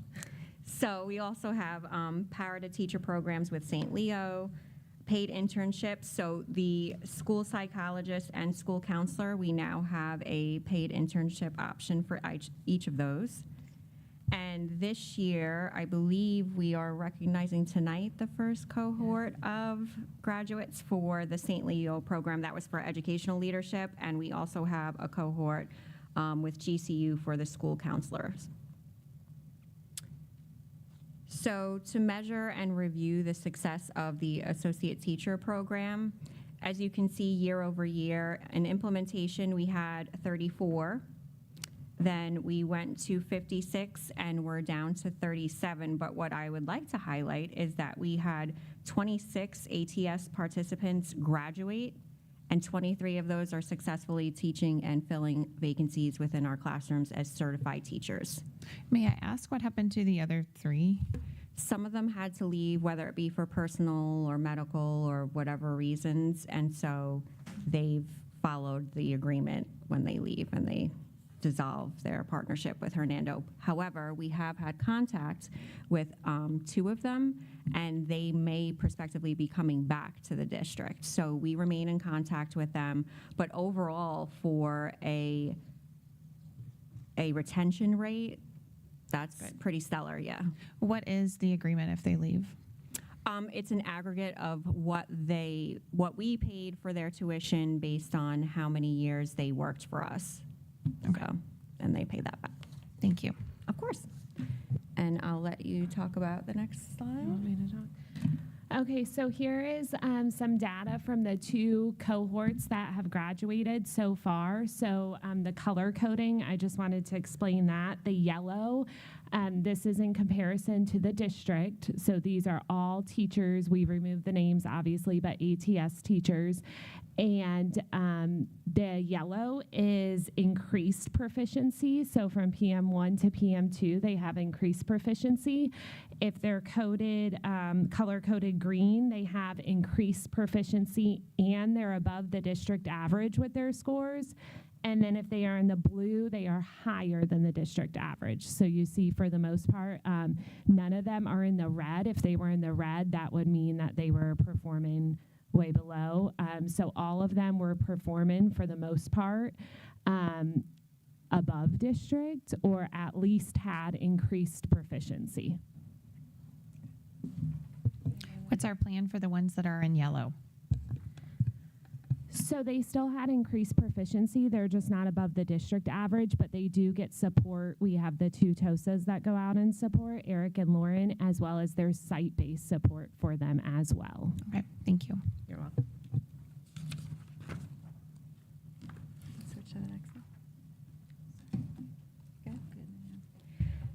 So we also have para-to-teacher programs with St. Leo, paid internships. So the school psychologist and school counselor, we now have a paid internship option for each of those. And this year, I believe we are recognizing tonight the first cohort of graduates for the St. Leo program. That was for educational leadership. And we also have a cohort with GCU for the school counselors. So to measure and review the success of the associate teacher program, as you can see year over year, in implementation we had 34. Then we went to 56 and we're down to 37. But what I would like to highlight is that we had 26 ATS participants graduate, and 23 of those are successfully teaching and filling vacancies within our classrooms as certified teachers. May I ask what happened to the other 3? Some of them had to leave, whether it be for personal or medical or whatever reasons, and so they've followed the agreement when they leave and they dissolve their partnership with Hernando. However, we have had contact with 2 of them, and they may prospectively be coming back to the district. So we remain in contact with them. But overall, for a retention rate, that's pretty stellar, yeah. What is the agreement if they leave? It's an aggregate of what we paid for their tuition based on how many years they worked for us. Okay. So, and they pay that back. Thank you. Of course. And I'll let you talk about the next slide. You want me to talk? Okay, so here is some data from the 2 cohorts that have graduated so far. So the color coding, I just wanted to explain that. The yellow, this is in comparison to the district. So these are all teachers. We removed the names, obviously, but ATS teachers. And the yellow is increased proficiency. So from PM1 to PM2, they have increased proficiency. If they're coded, color-coded green, they have increased proficiency and they're above the district average with their scores. And then if they are in the blue, they are higher than the district average. So you see, for the most part, none of them are in the red. If they were in the red, that would mean that they were performing way below. So all of them were performing, for the most part, above district, or at least had increased proficiency. What's our plan for the ones that are in yellow? So they still had increased proficiency. They're just not above the district average, but they do get support. We have the 2 TOSAs that go out and support, Eric and Lauren, as well as their site-based support for them as well. Okay, thank you. You're welcome. Switch to the next one. Good.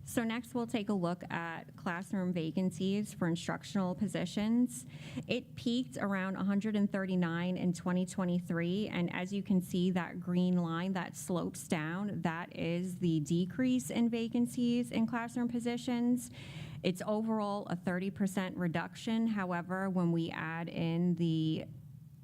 So next we'll take a look at classroom vacancies for instructional positions. It peaked around 139 in 2023, and as you can see, that green line that slopes down, that is the decrease in vacancies in classroom positions. It's overall a 30% reduction. However, when we add in the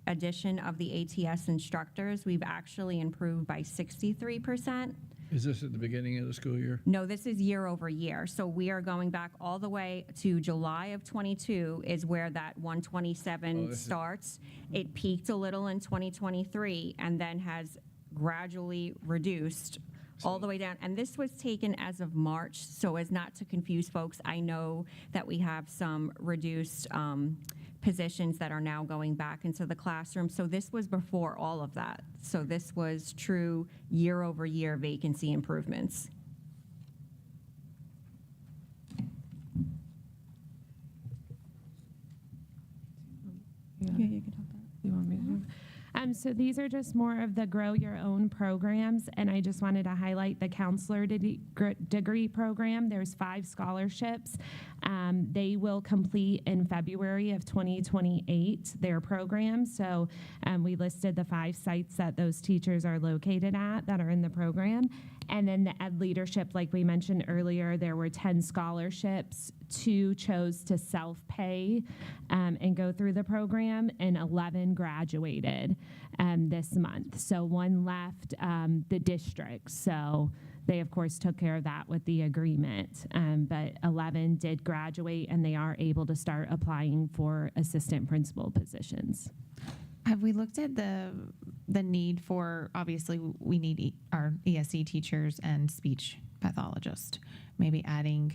addition of the ATS instructors, we've actually improved by 63%. Is this at the beginning of the school year? No, this is year over year. So we are going back all the way to July of 22 is where that 127 starts. It peaked a little in 2023 and then has gradually reduced all the way down. And this was taken as of March, so as not to confuse folks. I know that we have some reduced positions that are now going back into the classroom. So this was before all of that. So this was true year over year vacancy improvements. Yeah, you can talk about it. You want me to? So these are just more of the grow your own programs, and I just wanted to highlight the counselor degree program. There's 5 scholarships. They will complete in February of 2028, their program. So we listed the 5 sites that those teachers are located at that are in the program. And then the ed leadership, like we mentioned earlier, there were 10 scholarships. 2 chose to self-pay and go through the program, and 11 graduated this month. So 1 left the district. So They, of course, took care of that with the agreement, but 11 did graduate, and they are able to start applying for assistant principal positions. Have we looked at the need for, obviously, we need our ESE teachers and speech pathologist, maybe adding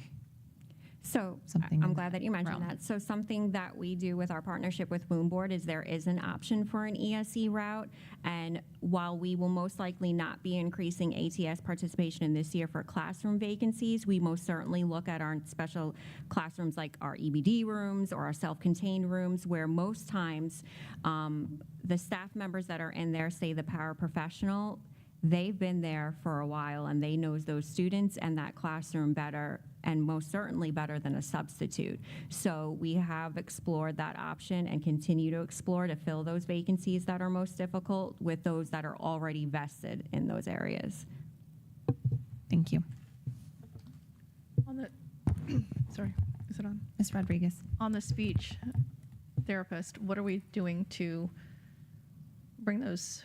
So something I'm in glad that you mentioned realm. that. So something that we do with our partnership with Moon Board is there is an option for an ESE route. And while we will most likely not be increasing ATS participation in this year for classroom vacancies, we most certainly look at our special classrooms like our EBD rooms or our self-contained rooms, where most times the staff members that are in there, say the paraprofessional, they've been there for a while and they know those students and that classroom better, and most certainly better than a substitute. So we have explored that option and continue to explore to fill those vacancies that are most difficult with those that are already vested in those areas. Thank you. On the, sorry, is it on? Ms. Rodriguez. On the speech therapist, what are we doing to bring those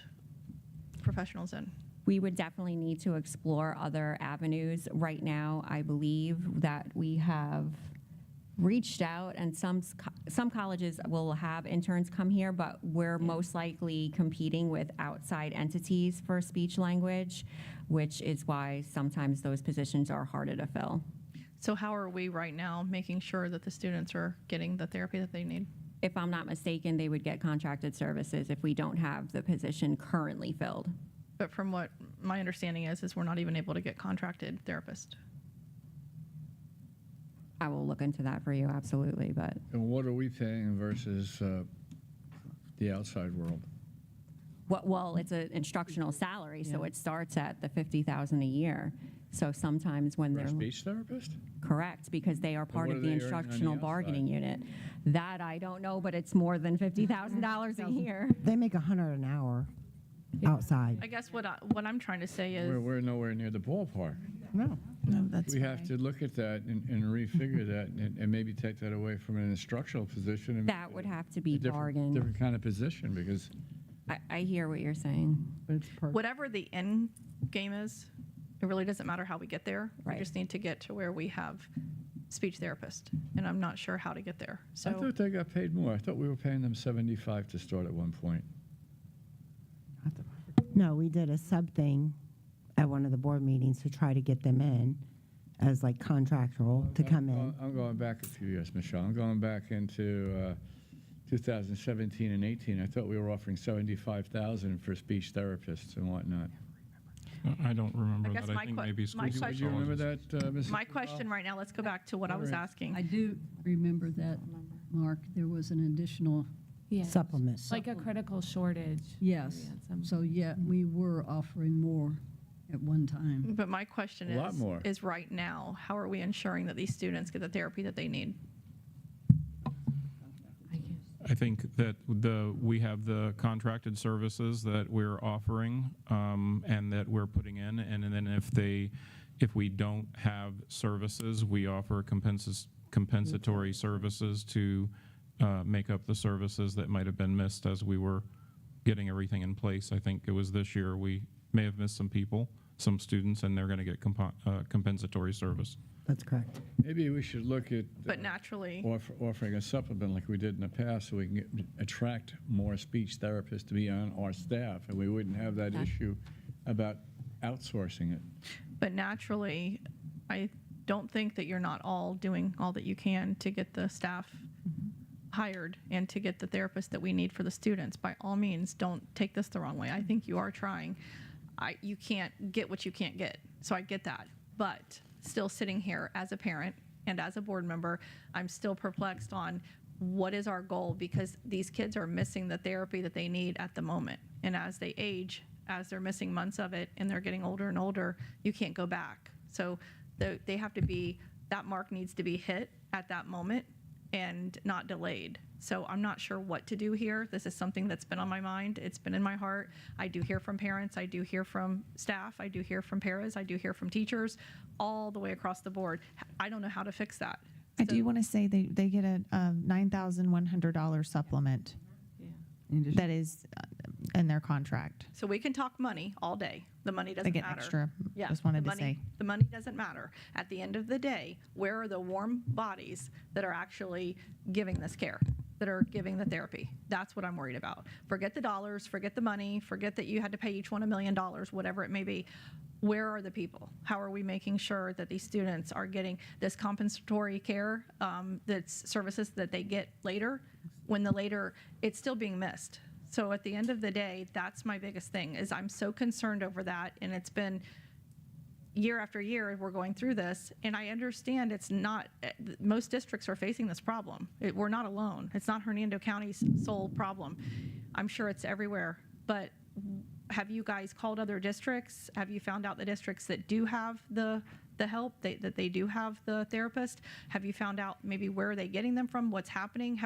professionals in? We would definitely need to explore other avenues. Right now, I believe that we have reached out, and some colleges will have interns come here, but we're most likely competing with outside entities for speech language, which is why sometimes those positions are harder to fill. So how are we right now making sure that the students are getting the therapy that they need? If I'm not mistaken, they would get contracted services if we don't have the position currently filled. But from what my understanding is we're not even able to get contracted therapists. I will look into that for you, absolutely, but And what are we paying versus the outside world? well, it's an instructional salary, so it starts at the $50,000 a year. So sometimes when For a they're speech therapist? correct, because they are part what of are the they earning on the instructional outside? bargaining unit. That I don't know, but it's more than $50,000 a year. They make $100 an hour outside. I guess what I'm trying to say is We're nowhere near the ballpark. No. No, that's We have to look at that and refigure that and maybe take that away from an instructional position. And That would have to be a bargained. different kind of position, because I hear what you're saying. But it's part whatever the end game is, it really doesn't matter how we get there. Right. We just need to get to where we have speech therapist, and I'm not sure how to get there. I So thought they got paid more. I thought we were paying them $75 to start at one point. No, we did a sub thing at one of the board meetings to try to get them in as like contractual to come in. I'm going back a few years, Michelle. I'm going back into 2017 and 18. I thought we were offering $75,000 for speech therapists and whatnot. I don't remember I guess that. my I think que- maybe my school question- Do you remember psychologists. that, Mrs. my question right now, let's go back to what I was All right. asking. I do remember that, Mark. There was an additional, Supplement. Like a critical shortage. yes. So, yeah, we were offering more at one time. But my question A lot more. is right now, how are we ensuring that these students get the therapy that they need? I think that we have the contracted services that we're offering and that we're putting in, and then if we don't have services, we offer compensatory services to make up the services that might have been missed as we were getting everything in place. I think it was this year we may have missed some people, some students, and they're going to get compensatory service. That's correct. Maybe we should look at But naturally, offering a supplement like we did in the past, so we can attract more speech therapists to be on our staff, and we wouldn't have that issue about outsourcing it. I don't think that you're not all doing all that you can to get the staff hired and to get the therapist that we need for the students. By all means, don't take this the wrong way. I think you are trying. You can't get what you can't get, so I get that. But still sitting here as a parent and as a board member, I'm still perplexed on what is our goal, because these kids are missing the therapy that they need at the moment. And as they age, as they're missing months of it and they're getting older and older, you can't go back. So they have to be, that mark needs to be hit at that moment and not delayed. So I'm not sure what to do here. This is something that's been on my mind. It's been in my heart. I do hear from parents. I do hear from staff. I do hear from paras. I do hear from teachers, all the way across the board. I don't know how to fix that. I do want to say they get a $9,100 supplement that is in their contract. So we can talk money all day. The money They doesn't get matter. extra. Yeah, Just wanted the to money, say. the money doesn't matter. At the end of the day, where are the warm bodies that are actually giving this care, that are giving the therapy? That's what I'm worried about. Forget the dollars, forget the money, forget that you had to pay each one $1 million, whatever it may be. Where are the people? How are we making sure that these students are getting this compensatory care, that's services that they get later, when it's still being missed? So at the end of the day, that's my biggest thing, is I'm so concerned over that, and it's been year after year we're going through this, and I understand it's not, most districts are facing this problem. We're not alone. It's not Hernando County's sole problem. I'm sure it's everywhere, but have you guys called other districts? Have you found out the districts that do have the help, that they do have the therapist? Have you found out maybe where are they getting them from? What's happening?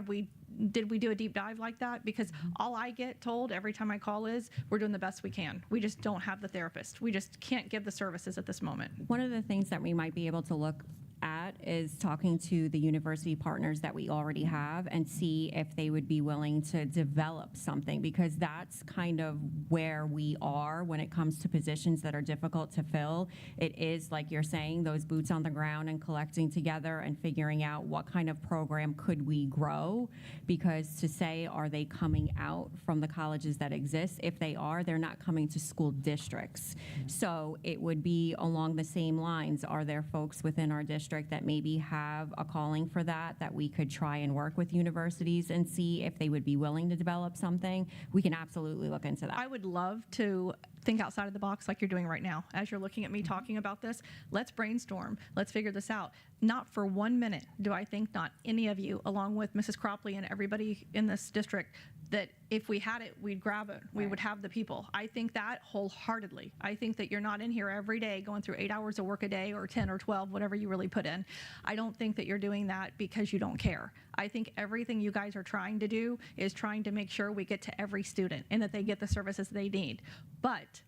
Did we do a deep dive like that? Because all I get told every time I call is, we're doing the best we can. We just don't have the therapist. We just can't give the services at this moment. One of the things that we might be able to look at is talking to the university partners that we already have and see if they would be willing to develop something, because that's kind of where we are when it comes to positions that are difficult to fill. It is, like you're saying, those boots on the ground and collecting together and figuring out what kind of program could we grow, because to say, are they coming out from the colleges that exist? If they are, they're not coming to school districts. So it would be along the same lines. Are there folks within our district that maybe have a calling for that we could try and work with universities and see if they would be willing to develop something? We can absolutely look into that. I would love to think outside of the box like you're doing right now. As you're looking at me talking about this, let's brainstorm. Let's figure this out. Not for 1 minute do I think not any of you, along with Mrs. Cropley and everybody in this district, that if we had it, we'd grab it. We would have the people. I think that wholeheartedly. I think that you're not in here every day going through 8 hours of work a day or 10 or 12, whatever you really put in. I don't think that you're doing that because you don't care. I think everything you guys are trying to do is trying to make sure we get to every student and that they get the services they need. But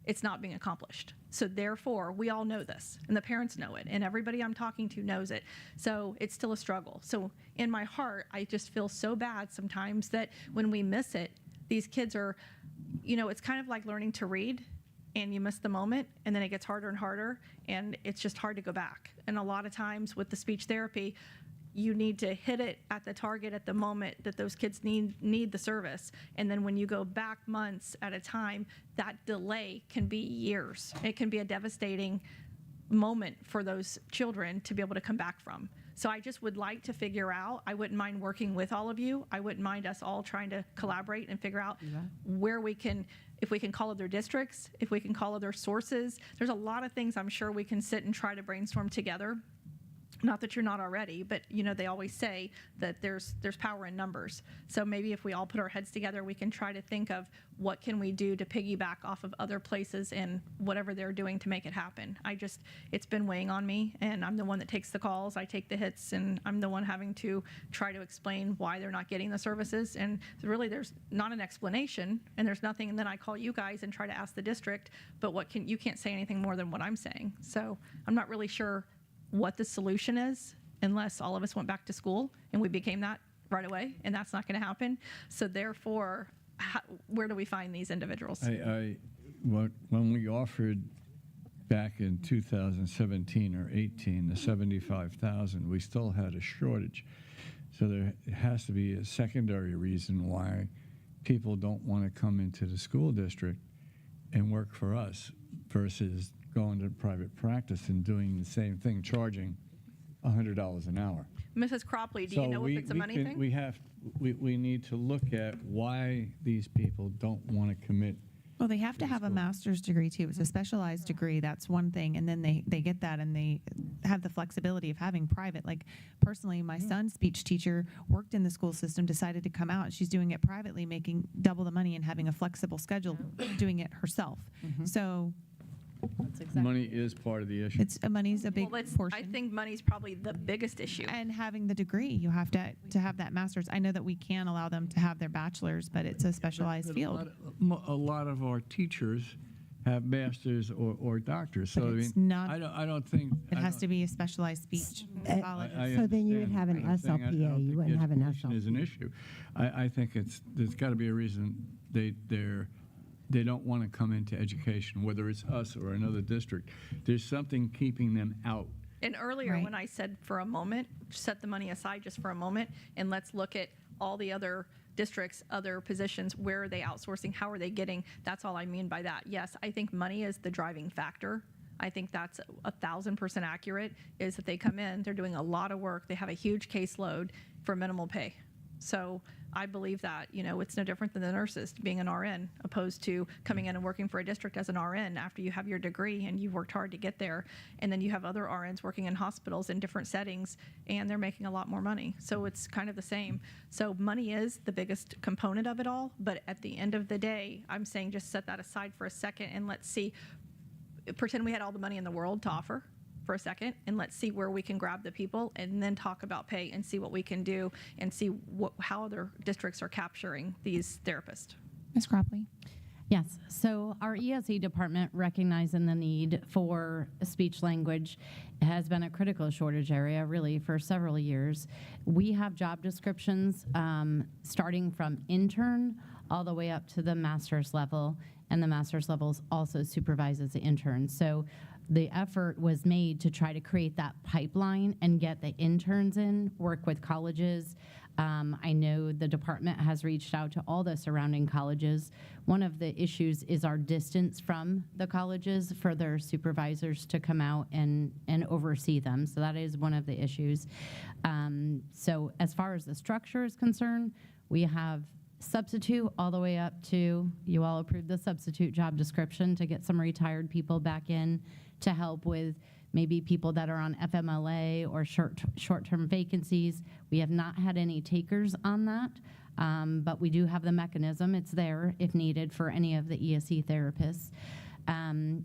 it's not being accomplished. So therefore, we all know this, and the parents know it, and everybody I'm talking to knows it. So it's still a struggle. So in my heart, I just feel so bad sometimes that when we miss it, these kids are, it's kind of like learning to read, and you miss the moment, and then it gets harder and harder, and it's just hard to go back. And a lot of times with the speech therapy, you need to hit it at the target at the moment that those kids need the service. And then when you go back months at a time, that delay can be years. It can be a devastating moment for those children to be able to come back from. So I just would like to figure out, I wouldn't mind working with all of you. I wouldn't mind us all trying to collaborate and figure out where we can, if we can call other districts, if we can call other sources. There's a lot of things I'm sure we can sit and try to brainstorm together. Not that you're not already, but they always say that there's power in numbers. So maybe if we all put our heads together, we can try to think of what can we do to piggyback off of other places and whatever they're doing to make it happen. It's been weighing on me, and I'm the one that takes the calls, I take the hits, and I'm the one having to try to explain why they're not getting the services. And really, there's not an explanation, and there's nothing. And then I call you guys and try to ask the district, but you can't say anything more than what I'm saying. So I'm not really sure what the solution is unless all of us went back to school and we became that right away, and that's not going to happen. So therefore, where do we find these individuals? When we offered back in 2017 or 18 the 75,000, we still had a shortage. So there has to be a secondary reason why people don't want to come into the school district and work for us versus going to private practice and doing the same thing, charging $100 an hour. Mrs. Cropley, do you know if it's a money thing? We need to look at why these people don't want to commit. Well, they have to have a master's degree too. It's a specialized degree. That's one thing. And then they get that, and they have the flexibility of having private. Like personally, my son's speech teacher worked in the school system, decided to come out, and she's doing it privately, making double the money and having a flexible schedule, doing it herself. So that's exactly. Money is part of the issue. Money's a big portion. I think money's probably the biggest issue. And having the degree, you have to have that master's. I know that we can allow them to have their bachelor's, but it's a specialized field. A lot of our teachers have masters or doctors. So But I mean, it's not- I don't think It has to be a specialized speech pathologist. So then you would understand have an what you're saying. I SLPA, don't you think wouldn't have an education is an SLP. issue. I think there's got to be a reason they don't want to come into education, whether it's us or another district. There's something keeping them out. And earlier, Right. when I said for a moment, set the money aside just for a moment, and let's look at all the other districts, other positions, where are they outsourcing, how are they getting, that's all I mean by that. Yes, I think money is the driving factor. I think that's 1,000% accurate, is that they come in, they're doing a lot of work, they have a huge caseload for minimal pay. So I believe that, it's no different than the nurses being an RN, opposed to coming in and working for a district as an RN after you have your degree and you've worked hard to get there. And then you have other RNs working in hospitals in different settings, and they're making a lot more money. So it's kind of the same. So money is the biggest component of it all. But at the end of the day, I'm saying just set that aside for a second and let's see, pretend we had all the money in the world to offer for a second, and let's see where we can grab the people and then talk about pay and see what we can do and see how other districts are capturing these therapists. Ms. Cropley? Yes, so our ESE department, recognizing the need for speech language, has been a critical shortage area really for several years. We have job descriptions starting from intern all the way up to the master's level, and the master's level also supervises the interns. So the effort was made to try to create that pipeline and get the interns in, work with colleges. I know the department has reached out to all the surrounding colleges. One of the issues is our distance from the colleges for their supervisors to come out and oversee them. So that is one of the issues. So as far as the structure is concerned, we have substitute all the way up to, you all approved the substitute job description to get some retired people back in to help with maybe people that are on FMLA or short-term vacancies. We have not had any takers on that, but we do have the mechanism. It's there if needed for any of the ESE therapists.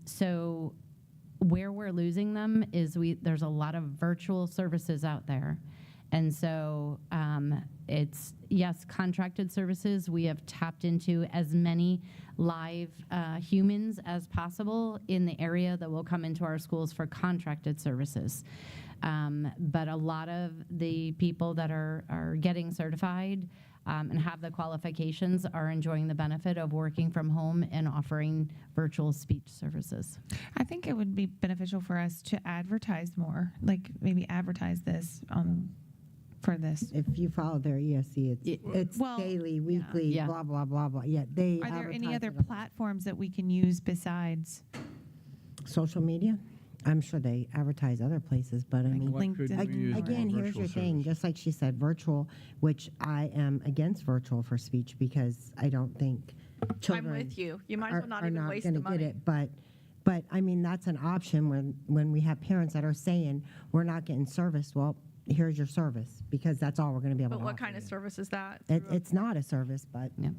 So where we're losing them is there's a lot of virtual services out there. And so it's, yes, contracted services. We have tapped into as many live humans as possible in the area that will come into our schools for contracted services. But a lot of the people that are getting certified and have the qualifications are enjoying the benefit of working from home and offering virtual speech services. I think it would be beneficial for us to advertise more, like maybe advertise this for this. If you follow their ESC, it's Well, daily, weekly, Yeah. blah, blah, blah, blah. Yeah, they Are there any advertise other it on platforms that we can use besides? social media? I'm sure they advertise other places, but I mean, What could LinkedIn. we use again, for here's virtual your thing, service? just like she said, virtual, which I am against virtual for speech because I don't think children I'm with you. You might as are well not are even not waste gonna the money. get it. But I mean, that's an option when we have parents that are saying, we're not getting service. Well, here's your service, because that's all we're gonna be able But to what offer kind of you. service is that? It's not a service, but Yeah.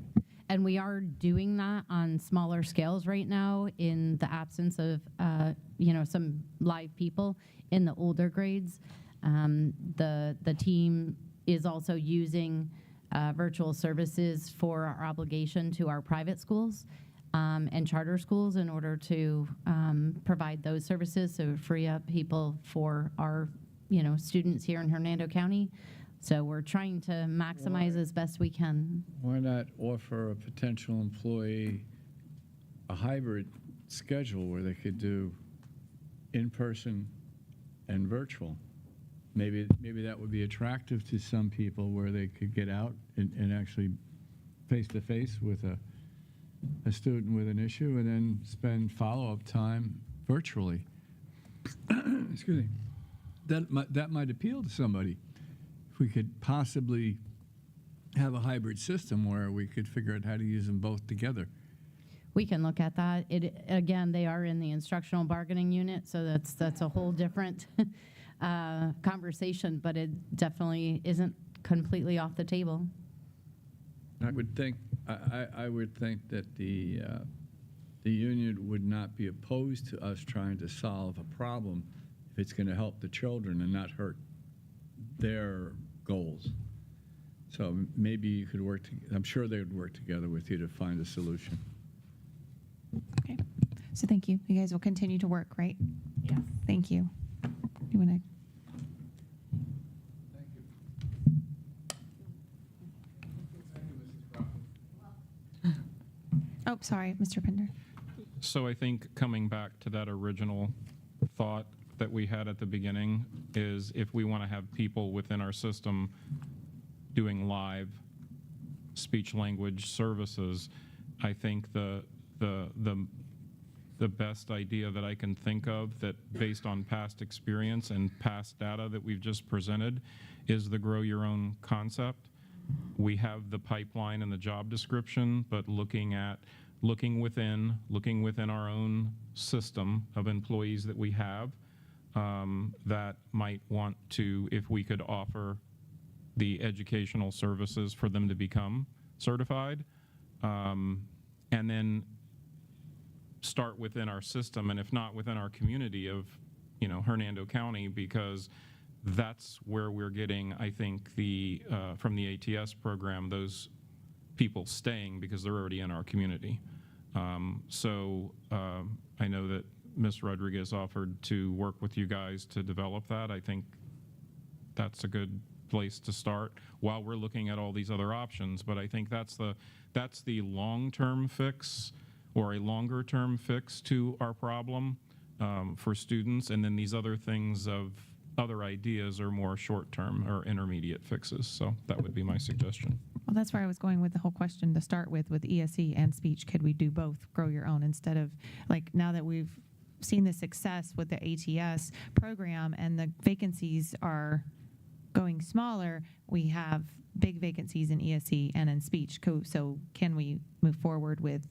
And we are doing that on smaller scales right now in the absence of, some live people in the older grades. The team is also using virtual services for our obligation to our private schools and charter schools in order to provide those services, so free up people for our, students here in Hernando County. So we're trying to maximize as best we can. Why not offer a potential employee a hybrid schedule where they could do in-person and virtual? Maybe that would be attractive to some people, where they could get out and actually face-to-face with a student with an issue and then spend follow-up time virtually. Excuse me. That might appeal to somebody. If we could possibly have a hybrid system where we could figure out how to use them both together. We can look at that. Again, they are in the instructional bargaining unit, so that's a whole different conversation, but it definitely isn't completely off the table. I would think that the union would not be opposed to us trying to solve a problem if it's going to help the children and not hurt their goals. So maybe you could work. I'm sure they would work together with you to find a solution. Okay. So thank you. You guys will continue to work, right? Yes. Thank you. You want to? Oh, sorry, Mr. Pender. So I think coming back to that original thought that we had at the beginning is if we want to have people within our system doing live speech language services, I think the best idea that I can think of that based on past experience and past data that we've just presented is the grow your own concept. We have the pipeline and the job description, but looking within our own system of employees that we have that might want to, if we could offer the educational services for them to become certified, and then start within our system, and if not within our community of, Hernando County, because that's where we're getting, I think, from the ATS program, those people staying because they're already in our community. So I know that Ms. Rodriguez offered to work with you guys to develop that. I think that's a good place to start while we're looking at all these other options. But I think that's the long-term fix or a longer-term fix to our problem for students. And then these other things of other ideas are more short-term or intermediate fixes. So that would be my suggestion. Well, that's where I was going with the whole question to start with ESE and speech. Could we do both, grow your own, instead of, like, now that we've seen the success with the ATS program and the vacancies are going smaller, we have big vacancies in ESE and in speech. So can we move forward with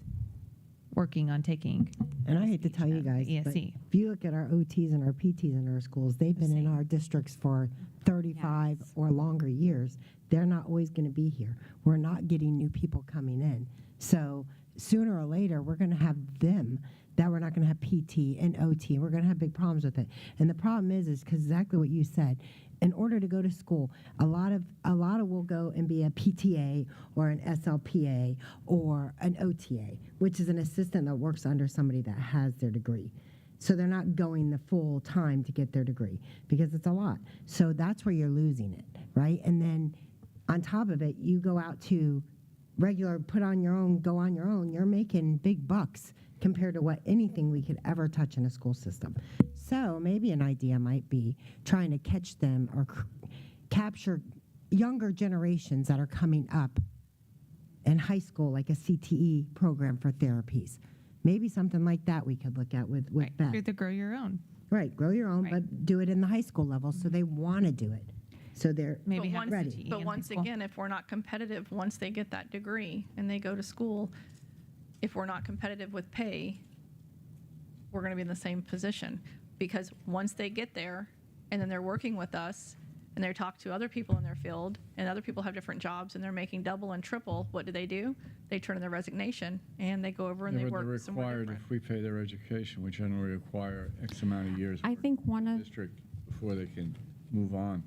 working on taking? And I hate to tell you guys, but ESE. if you look at our OTs and our PTs in our schools, they've been in our districts for 35 or longer years. They're not always going to be here. We're not getting new people coming in. So sooner or later, we're going to have them that we're not going to have PT and OT. We're going to have big problems with it. And the problem is because exactly what you said. In order to go to school, a lot of will go and be a PTA or an SLPA or an OTA, which is an assistant that works under somebody that has their degree. So they're not going the full time to get their degree because it's a lot. So that's where you're losing it, right? And then on top of it, you go out to regular, put on your own, go on your own, you're making big bucks compared to what anything we could ever touch in a school system. So maybe an idea might be trying to catch them or capture younger generations that are coming up in high school, like a CTE program for therapies. Maybe something like that we could look at with Beth. Through the grow your own. Right, grow your own, Right. but do it in the high school level so they want to do it. So they're Maybe But have once, CTE but in once high school. again, if we're not competitive, once they get that degree and they go to school, if we're not competitive with pay, we're going to be in the same position. Because once they get there and then they're working with us and they talk to other people in their field and other people have different jobs and they're making double and triple, what do? They turn in their resignation and they go over and Yeah, they but they're work somewhere required, different. if we pay their education, we generally require X amount of years. I think one of District before they can move on.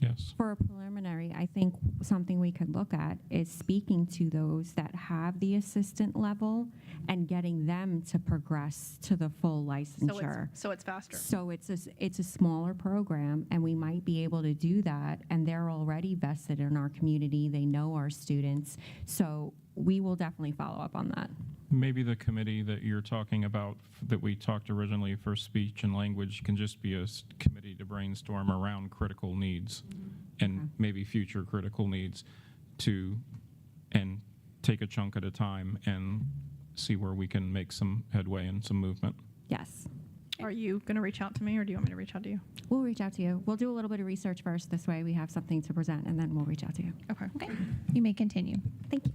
Yes. For a preliminary, I think something we could look at is speaking to those that have the assistant level and getting them to progress to the full licensure. So it's faster. So it's a smaller program, and we might be able to do that, and they're already vested in our community. They know our students. So we will definitely follow up on that. Maybe the committee that you're talking about, that we talked originally for speech and language, can just be a committee to brainstorm around critical needs and maybe future critical needs and take a chunk at a time and see where we can make some headway and some movement. Yes. Are you going to reach out to me or do you want me to reach out to you? We'll reach out to you. We'll do a little bit of research first. This way we have something to present, and then we'll reach out to you. Okay. Okay, you may continue. Thank you.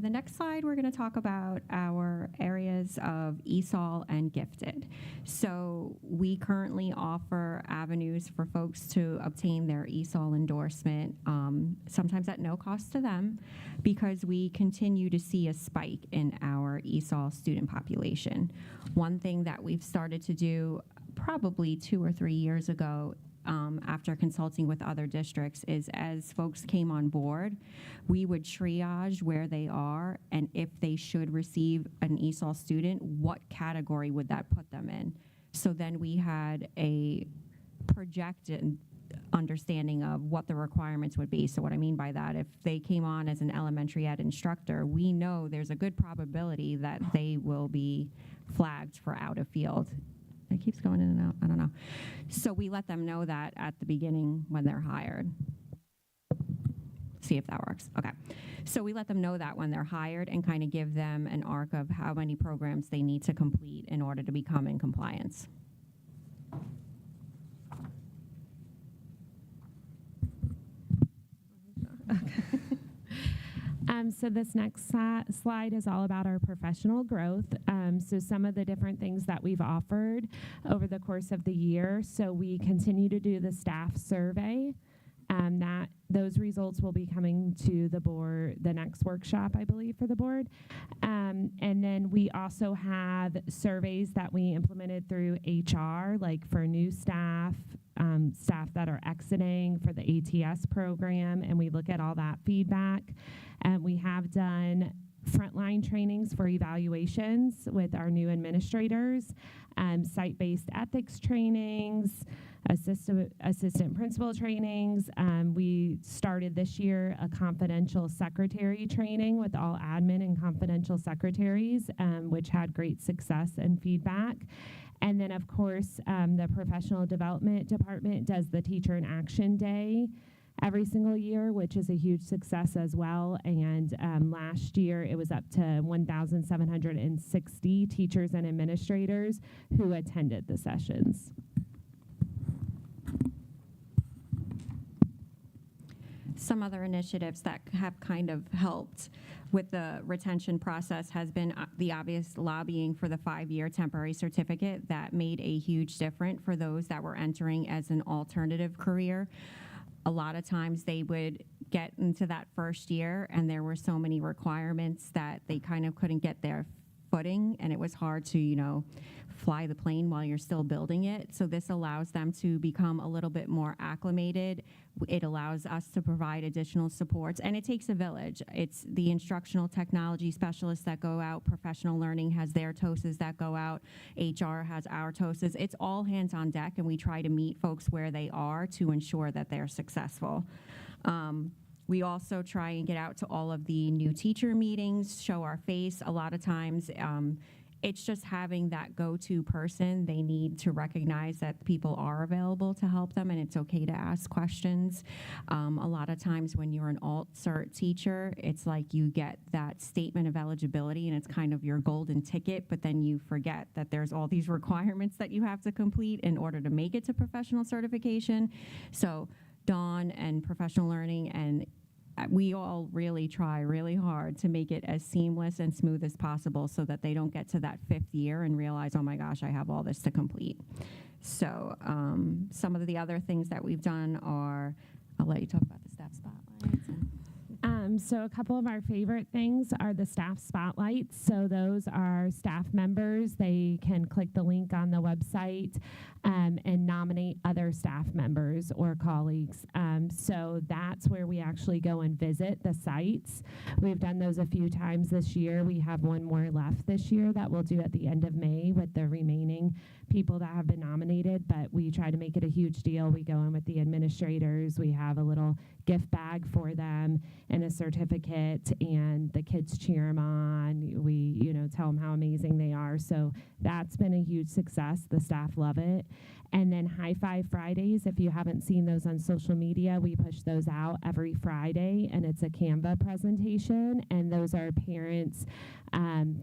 The next slide, we're going to talk about our areas of ESOL and gifted. So we currently offer avenues for folks to obtain their ESOL endorsement, sometimes at no cost to them, because we continue to see a spike in our ESOL student population. One thing that we've started to do probably 2 or 3 years ago after consulting with other districts, is as folks came on board, we would triage where they are, and if they should receive an ESOL student, what category would that put them in? So then we had a projected understanding of what the requirements would be. So what I mean by that, if they came on as an elementary ed instructor, we know there's a good probability that they will be flagged for out of field. It keeps going in and out, I don't know. So we let them know that at the beginning when they're hired. See if that works. Okay. So we let them know that when they're hired and kind of give them an arc of how many programs they need to complete in order to become in compliance. So this next slide is all about our professional growth. So some of the different things that we've offered over the course of the year. So we continue to do the staff survey. That those results will be coming to the board, the next workshop, I believe, for the board. And then we also have surveys that we implemented through HR, like for new staff, staff that are exiting for the ATS program, and we look at all that feedback. And we have done frontline trainings for evaluations with our new administrators, site-based ethics trainings, assistant principal trainings. We started this year a confidential secretary training with all admin and confidential secretaries, which had great success and feedback. And then, of course, the professional development department does the Teacher in Action Day every single year, which is a huge success as well. And last year, it was up to 1,760 teachers and administrators who attended the sessions. Some other initiatives that have kind of helped with the retention process has been the obvious lobbying for the 5-year temporary certificate that made a huge difference for those that were entering as an alternative career. A lot of times they would get into that first year and there were so many requirements that they kind of couldn't get their footing, and it was hard to, you know, fly the plane while you're still building it. So this allows them to become a little bit more acclimated. It allows us to provide additional supports, and it takes a village. It's the instructional technology specialists that go out, professional learning has their TOSAs that go out, HR has our TOSAs. It's all hands on deck, and we try to meet folks where they are to ensure that they're successful. We also try and get out to all of the new teacher meetings, show our face. A lot of times, it's just having that go-to person. They need to recognize that people are available to help them, and it's okay to ask questions. A lot of times when you're an alt-cert teacher, it's like you get that statement of eligibility, and it's kind of your golden ticket, but then you forget that there's all these requirements that you have to complete in order to make it to professional certification. So Dawn and professional learning, and we all really try really hard to make it as seamless and smooth as possible so that they don't get to that 5th year and realize, oh my gosh, I have all this to complete. So some of the other things that we've done are, I'll let you talk about the staff spotlights. So a couple of our favorite things are the staff spotlights. So those are staff members. They can click the link on the website and nominate other staff members or colleagues. So that's where we actually go and visit the sites. We've done those a few times this year. We have one more left this year that we'll do at the end of May with the remaining people that have been nominated, but we try to make it a huge deal. We go in with the administrators. We have a little gift bag for them and a certificate, and the kids cheer them on. We, you know, tell them how amazing they are. So that's been a huge success. The staff love it. And then High Five Fridays, if you haven't seen those on social media, we push those out every Friday, and it's a Canva presentation, and those are parents,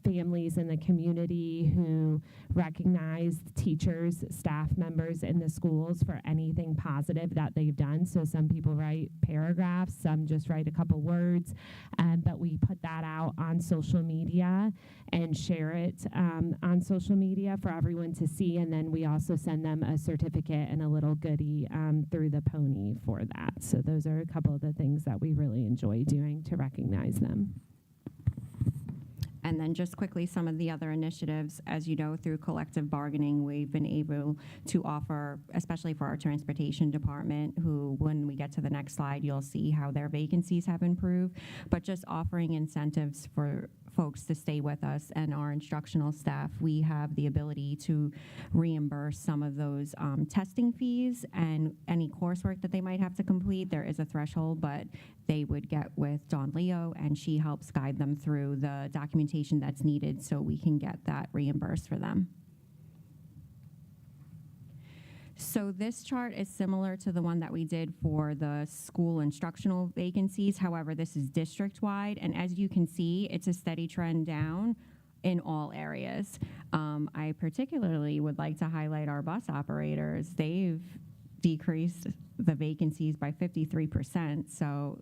families in the community who recognize teachers, staff members in the schools for anything positive that they've done. So some people write paragraphs, some just write a couple words, but we put that out on social media and share it on social media for everyone to see, and then we also send them a certificate and a little goodie through the pony for that. So those are a couple of the things that we really enjoy doing to recognize them. And then just quickly, some of the other initiatives, as you know, through collective bargaining, we've been able to offer, especially for our transportation department, who, when we get to the next slide, you'll see how their vacancies have improved, but just offering incentives for folks to stay with us and our instructional staff. We have the ability to reimburse some of those testing fees and any coursework that they might have to complete. There is a threshold, but they would get with Dawn Leo, and she helps guide them through the documentation that's needed so we can get that reimbursed for them. So this chart is similar to the one that we did for the school instructional vacancies. However, this is district-wide, and as you can see, it's a steady trend down in all areas. I particularly would like to highlight our bus operators. They've decreased the vacancies by 53%, so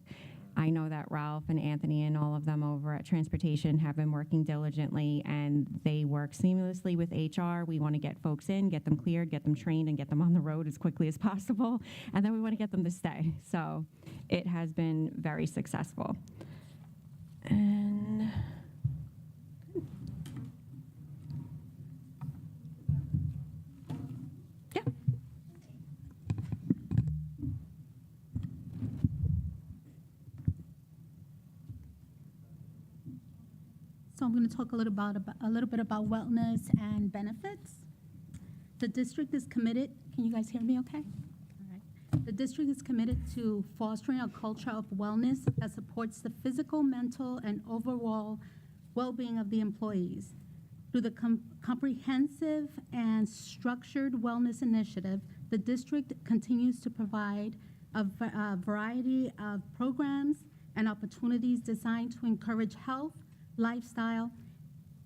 I know that Ralph and Anthony and all of them over at Transportation have been working diligently, and they work seamlessly with HR. We want to get folks in, get them cleared, get them trained, and get them on the road as quickly as possible, and then we want to get them to stay. So it has been very successful. And yeah. So I'm going to talk a little bit about wellness and benefits. The district is committed. Can you guys hear me okay? All right. The district is committed to fostering a culture of wellness that supports the physical, mental, and overall well-being of the employees. Through the comprehensive and structured wellness initiative, the district continues to provide a variety of programs and opportunities designed to encourage health, lifestyle,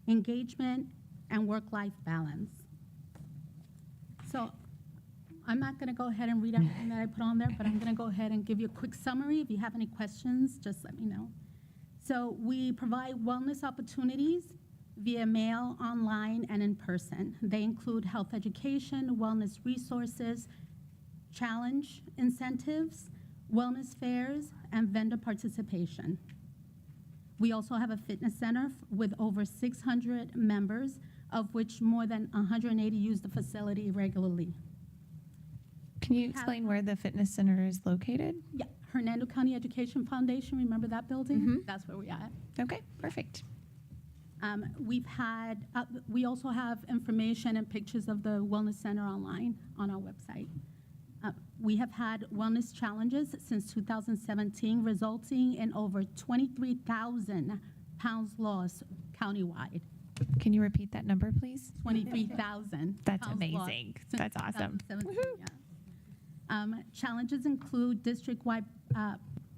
engagement, and work-life balance. So I'm not going to go ahead and read everything that I put on there, but I'm going to go ahead and give you a quick summary. If you have any questions, just let me know. So we provide wellness opportunities via mail, online, and in person. They include health education, wellness resources, challenge incentives, wellness fairs, and vendor participation. We also have a fitness center with over 600 members, of which more than 180 use the facility regularly. Can you explain where the fitness center is located? Yeah, Hernando County Education Foundation, remember that building? Mm-hmm. That's where we're at. Okay, perfect. We also have information and pictures of the Wellness Center online on our website. We have had wellness challenges since 2017, resulting in over 23,000 pounds lost countywide. Can you repeat that number, please? 23,000. That's amazing. That's awesome. Yeah. Challenges include district-wide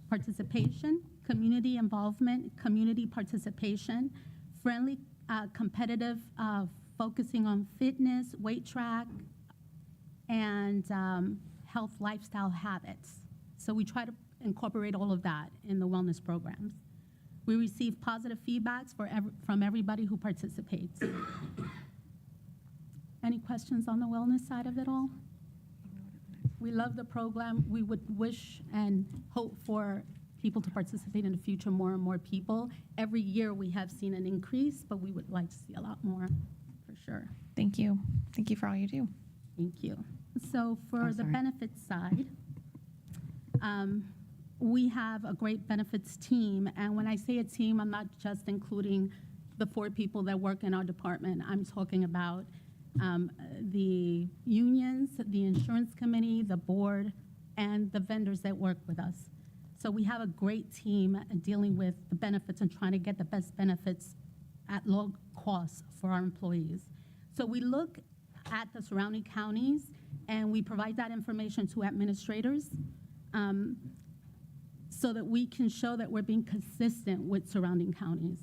participation, community involvement, community participation, friendly, competitive, focusing on fitness, weight track, and health lifestyle habits. So we try to incorporate all of that in the wellness programs. We receive positive feedbacks from everybody who participates. Any questions on the wellness side of it all? We love the program. We would wish and hope for people to participate in the future, more and more people. Every year we have seen an increase, but we would like to see a lot more, for sure. Thank you. Thank you for all you do. Thank you. So for the benefits side, we have a great benefits team. And when I say a team, I'm not just including the 4 people that work in our department. I'm talking about the unions, the insurance committee, the board, and the vendors that work with us. So we have a great team dealing with the benefits and trying to get the best benefits at low cost for our employees. So we look at the surrounding counties, and we provide that information to administrators so that we can show that we're being consistent with surrounding counties.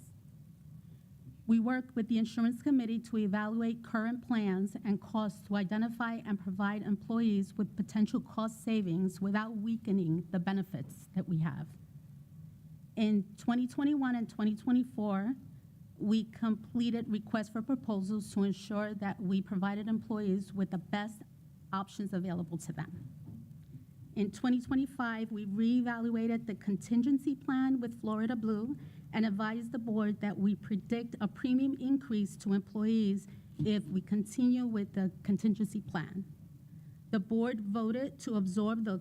We work with the insurance committee to evaluate current plans and costs to identify and provide employees with potential cost savings without weakening the benefits that we have. In 2021 and 2024, we completed requests for proposals to ensure that we provided employees with the best options available to them. In 2025, we reevaluated the contingency plan with Florida Blue and advise the board that we predict a premium increase to employees if we continue with the contingency plan. The board voted to absorb the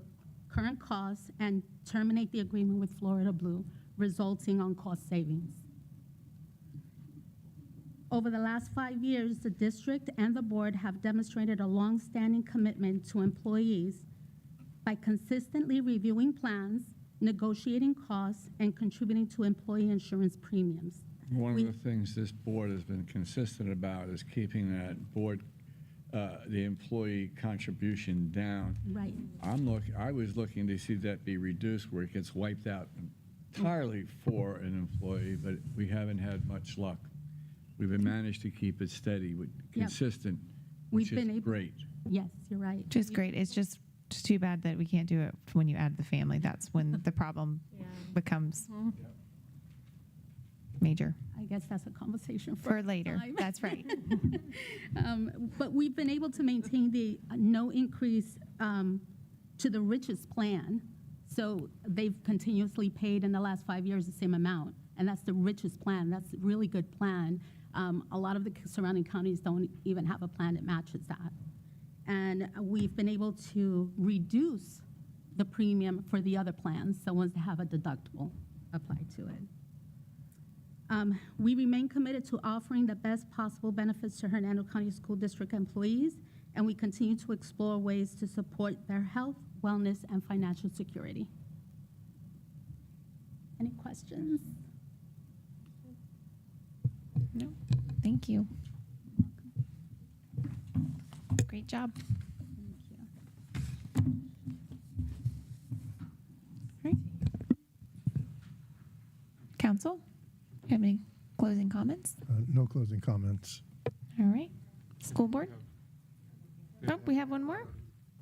current costs and terminate the agreement with Florida Blue, resulting on cost savings. Over the last 5 years, the district and the board have demonstrated a longstanding commitment to employees by consistently reviewing plans, negotiating costs, and contributing to employee insurance premiums. One of the things this board has been consistent about is keeping that board, the employee contribution down. Right. I was looking to see that be reduced where it gets wiped out entirely for an employee, but we haven't had much luck. We've managed to keep it steady, consistent, which We've been is able- great. Yes, you're right. Just great. It's just too bad that we can't do it when you add the family. That's when the problem becomes major. I guess that's a conversation For later. time. That's right. But we've been able to maintain the no increase to the richest plan. So they've continuously paid in the last 5 years the same amount, and that's the richest plan. That's a really good plan. A lot of the surrounding counties don't even have a plan that matches that. And we've been able to reduce the premium for the other plans, the ones that have a deductible applied to it. We remain committed to offering the best possible benefits to Hernando County School District employees, and we continue to explore ways to support their health, wellness, and financial security. Any questions? No, thank you. Great job. Thank you. All right. Council, you have any closing comments? No closing comments. All right. School board? Oh, we have one more?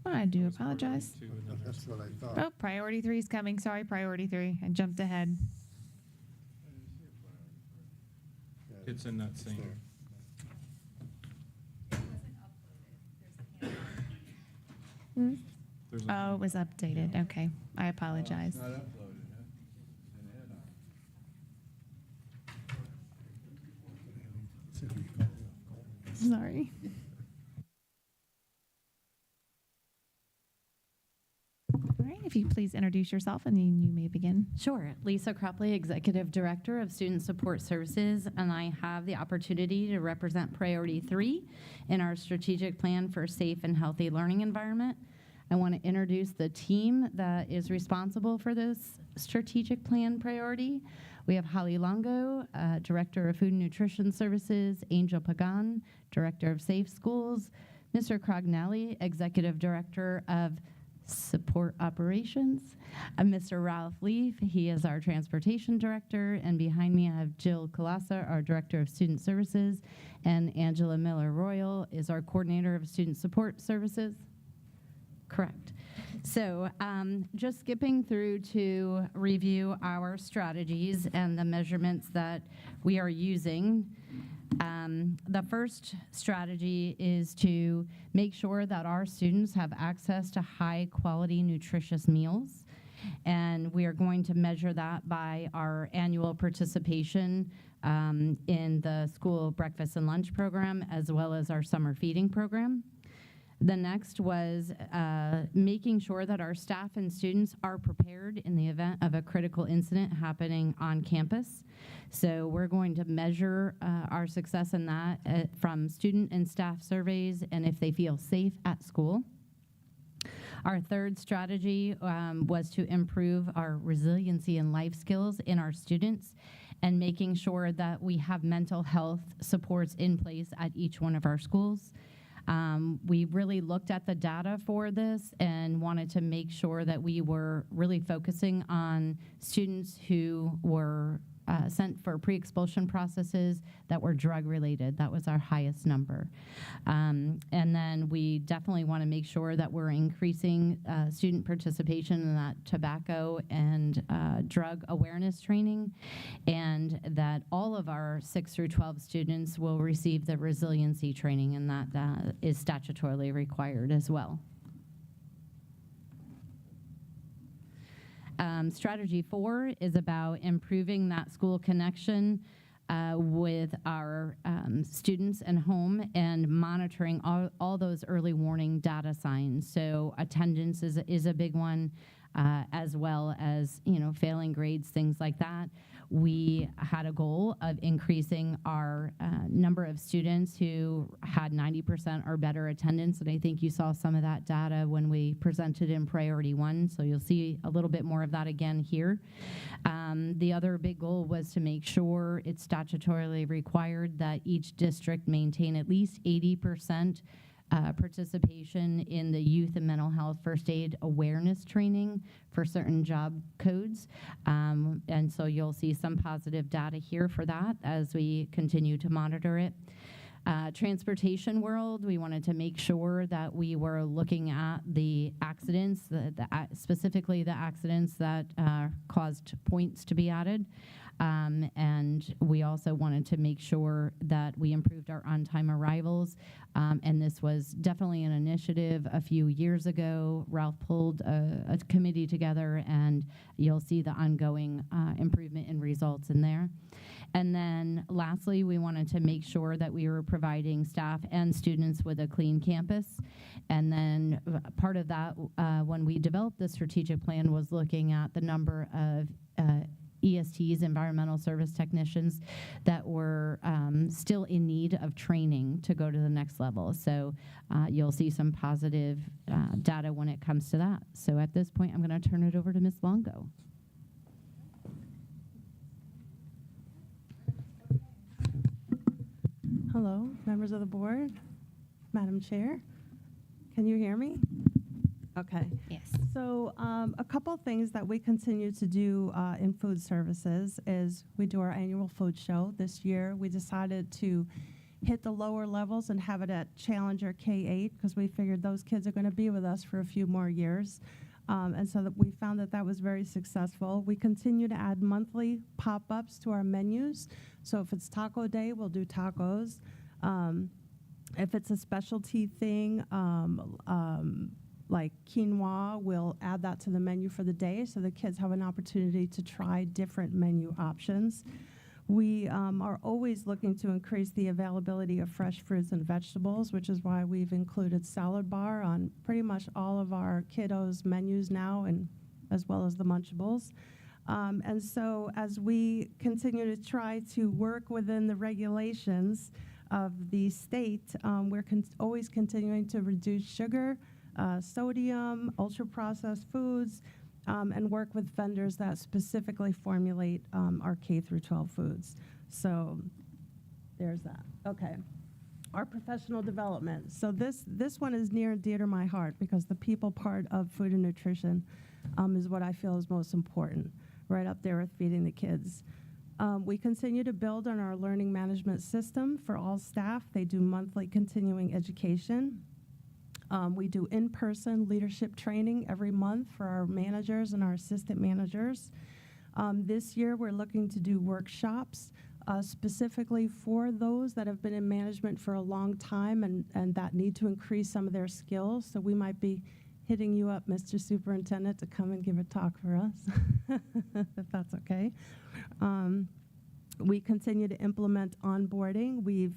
Oh, I do apologize. That's what I thought. Oh, priority 3 is coming. Sorry, priority 3. I jumped ahead. It's in that same. There's a- Oh, it was updated. Okay. I apologize. Not uploaded, huh? It's an add-on. Sorry. All right. If you please introduce yourself and then you may begin. Sure. Lisa Cropley, Executive Director of Student Support Services, and I have the opportunity to represent Priority 3 in our strategic plan for a safe and healthy learning environment. I want to introduce the team that is responsible for this strategic plan priority. We have Holly Longo, Director of Food and Nutrition Services, Angel Pagan, Director of Safe Schools, Mr. Crognelli, Executive Director of Support Operations, Mr. Ralph Leaf, he is our Transportation Director, and behind me I have Jill Kalasa, our Director of Student Services, and Angela Miller-Royal is our Coordinator of Student Support Services. Correct. So just skipping through to review our strategies and the measurements that we are using. The first strategy is to make sure that our students have access to high quality nutritious meals. And we are going to measure that by our annual participation in the school breakfast and lunch program, as well as our summer feeding program. The next was making sure that our staff and students are prepared in the event of a critical incident happening on campus. So we're going to measure our success in that from student and staff surveys and if they feel safe at school. Our third strategy was to improve our resiliency and life skills in our students and making sure that we have mental health supports in place at each one of our schools. We really looked at the data for this and wanted to make sure that we were really focusing on students who were sent for pre-expulsion processes that were drug-related. That was our highest number. And then we definitely want to make sure that we're increasing student participation in that tobacco and drug awareness training, and that all of our 6 through 12 students will receive the resiliency training, and that is statutorily required as well. Strategy 4 is about improving that school connection with our students and home and monitoring all those early warning data signs. So attendance is a big one, as well as, failing grades, things like that. We had a goal of increasing our number of students who had 90% or better attendance, and I think you saw some of that data when we presented in Priority 1, so you'll see a little bit more of that again here. The other big goal was to make sure it's statutorily required that each district maintain at least 80% participation in the youth and mental health first aid awareness training for certain job codes. And so you'll see some positive data here for that as we continue to monitor it. Transportation world, we wanted to make sure that we were looking at the accidents, specifically the accidents that caused points to be added. And we also wanted to make sure that we improved our on-time arrivals. And this was definitely an initiative a few years ago. Ralph pulled a committee together, and you'll see the ongoing improvement in results in there. And then lastly, we wanted to make sure that we were providing staff and students with a clean campus. And then part of that, when we developed the strategic plan, was looking at the number of ESTs, environmental service technicians, that were still in need of training to go to the next level. So you'll see some positive data when it comes to that. So at this point, I'm going to turn it over to Ms. Longo. Hello, members of the board, Madam Chair. Can you hear me? Okay. Yes. So a couple things that we continue to do in food services is we do our annual food show. This year we decided to hit the lower levels and have it at Challenger K-8 because we figured those kids are going to be with us for a few more years. And so that we found that was very successful. We continue to add monthly pop-ups to our menus. So if it's taco day, we'll do tacos. If it's a specialty thing, like quinoa, we'll add that to the menu for the day so the kids have an opportunity to try different menu options. We are always looking to increase the availability of fresh fruits and vegetables, which is why we've included salad bar on pretty much all of our kiddos' menus now, and as well as the Munchables. And so as we continue to try to work within the regulations of the state, we're always continuing to reduce sugar, sodium, ultra-processed foods, and work with vendors that specifically formulate our K through 12 foods. So there's that. Okay. Our professional development. So this one is near and dear to my heart because the people part of food and nutrition is what I feel is most important, right up there with feeding the kids. We continue to build on our learning management system for all staff. They do monthly continuing education. We do in-person leadership training every month for our managers and our assistant managers. This year, we're looking to do workshops specifically for those that have been in management for a long time and that need to increase some of their skills. So we might be hitting you up, Mr. Superintendent, to come and give a talk for us, if that's okay. We continue to implement onboarding. We've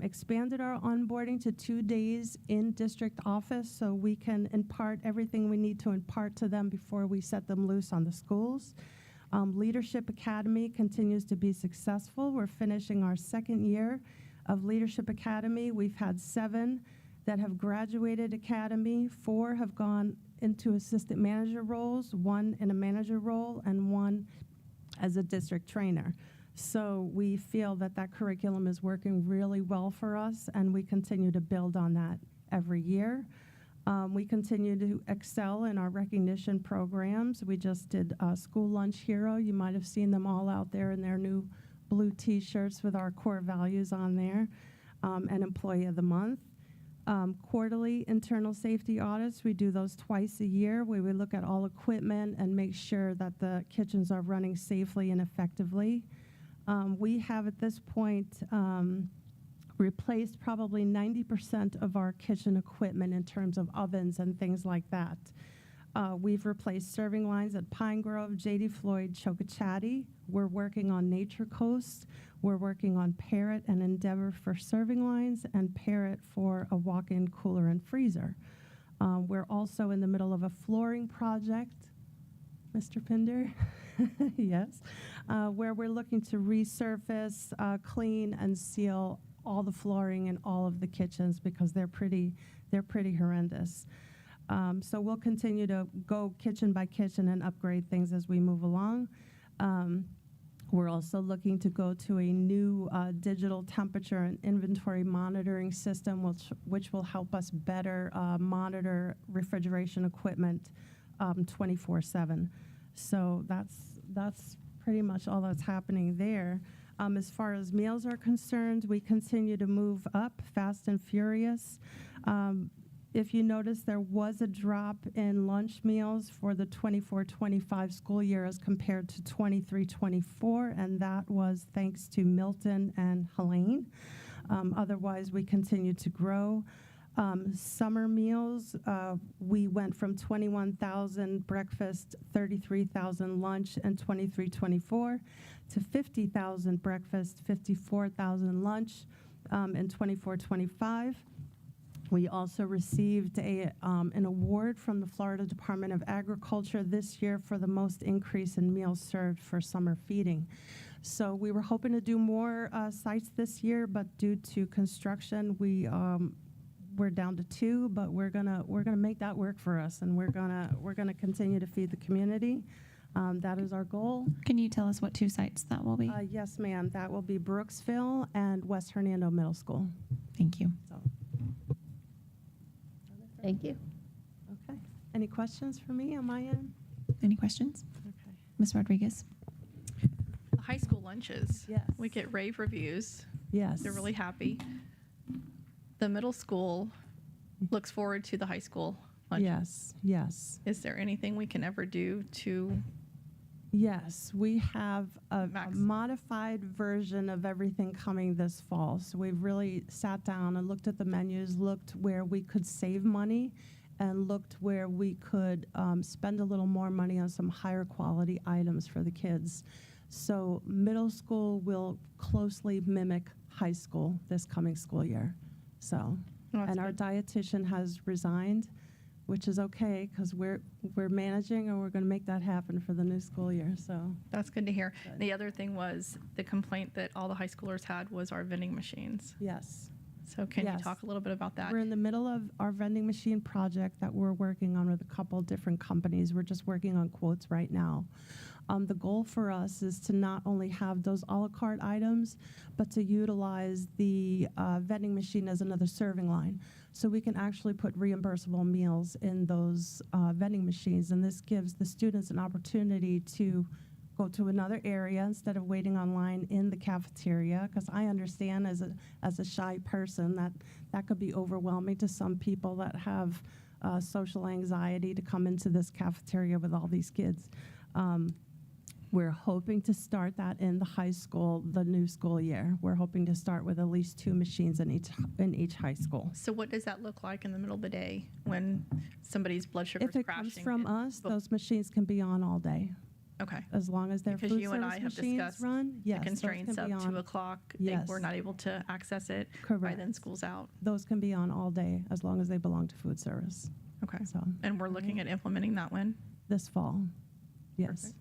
expanded our onboarding to 2 days in district office so we can impart everything we need to impart to them before we set them loose on the schools. Leadership Academy continues to be successful. We're finishing our second year of Leadership Academy. We've had 7 that have graduated Academy, 4 have gone into assistant manager roles, 1 in a manager role, and 1 as a district trainer. So we feel that curriculum is working really well for us, and we continue to build on that every year. We continue to excel in our recognition programs. We just did School Lunch Hero. You might have seen them all out there in their new blue T-shirts with our core values on there, and Employee of the Month. Quarterly internal safety audits, we do those twice a year where we look at all equipment and make sure that the kitchens are running safely and effectively. We have at this point replaced probably 90% of our kitchen equipment in terms of ovens and things like that. We've replaced serving lines at Pine Grove, J.D. Floyd, Chocochatty. We're working on Nature Coast. We're working on Parrot and Endeavor for serving lines and Parrot for a walk-in cooler and freezer. We're also in the middle of a flooring project, Mr. Pinder, yes, where we're looking to resurface, clean, and seal all the flooring in all of the kitchens because they're pretty horrendous. So we'll continue to go kitchen by kitchen and upgrade things as we move along. We're also looking to go to a new digital temperature and inventory monitoring system, which will help us better monitor refrigeration equipment 24/7. So that's pretty much all that's happening there. As far as meals are concerned, we continue to move up fast and furious. If you notice, there was a drop in lunch meals for the 24-25 school year as compared to 23-24, and that was thanks to Milton and Helene. Otherwise, we continue to grow. Summer meals, we went from 21,000 breakfast, 33,000 lunch, and 23-24 to 50,000 breakfast, 54,000 lunch in 24-25. We also received an award from the Florida Department of Agriculture this year for the most increase in meals served for summer feeding. So we were hoping to do more sites this year, but due to construction, we're down to 2. But we're gonna make that work for us, and we're gonna continue to feed the community. That is our goal. Can you tell us what 2 sites that will be? Yes, ma'am. That will be Brooksville and West Hernando Middle School. Thank you. So. Thank you. Okay. Any questions for me on my end? Any questions? Okay. Ms. Rodriguez? The high school lunches. Yes. We get rave reviews. Yes. They're really happy. The middle school looks forward to the high school lunches. Yes. Yes. Is there anything we can ever do to Yes, we have a modified version of everything coming this fall. So we've really sat down and looked at the menus, looked where we could save money, and looked where we could spend a little more money on some higher quality items for the kids. So middle school will closely mimic high school this coming school year. So, and our dietitian has resigned, which is okay because we're managing and we're going to make that happen for the new school year. So that's good to hear. The other thing was the complaint that all the high schoolers had was our vending machines. Yes. So can you talk a little bit about that? We're in the middle of our vending machine project that we're working on with a couple different companies. We're just working on quotes right now. The goal for us is to not only have those a la carte items, but to utilize the vending machine as another serving line. So we can actually put reimbursable meals in those vending machines. And this gives the students an opportunity to go to another area instead of waiting online in the cafeteria, because I understand as a shy person that could be overwhelming to some people that have social anxiety to come into this cafeteria with all these kids. We're hoping to start that in the high school, the new school year. We're hoping to start with at least 2 machines in each high school. So what does that look like in the middle of the day when somebody's blood sugar is crashing? If it comes from us, those machines can be on all day. Okay. As long as they're because food you and service I have machines discussed run, yes, the constraints those can of be on. 2 o'clock. Yes. We're not able to access it by Correct. then school's out. Those can be on all day as long as they belong to food service. Okay. So And we're looking at implementing that when? this fall. Yes. Perfect.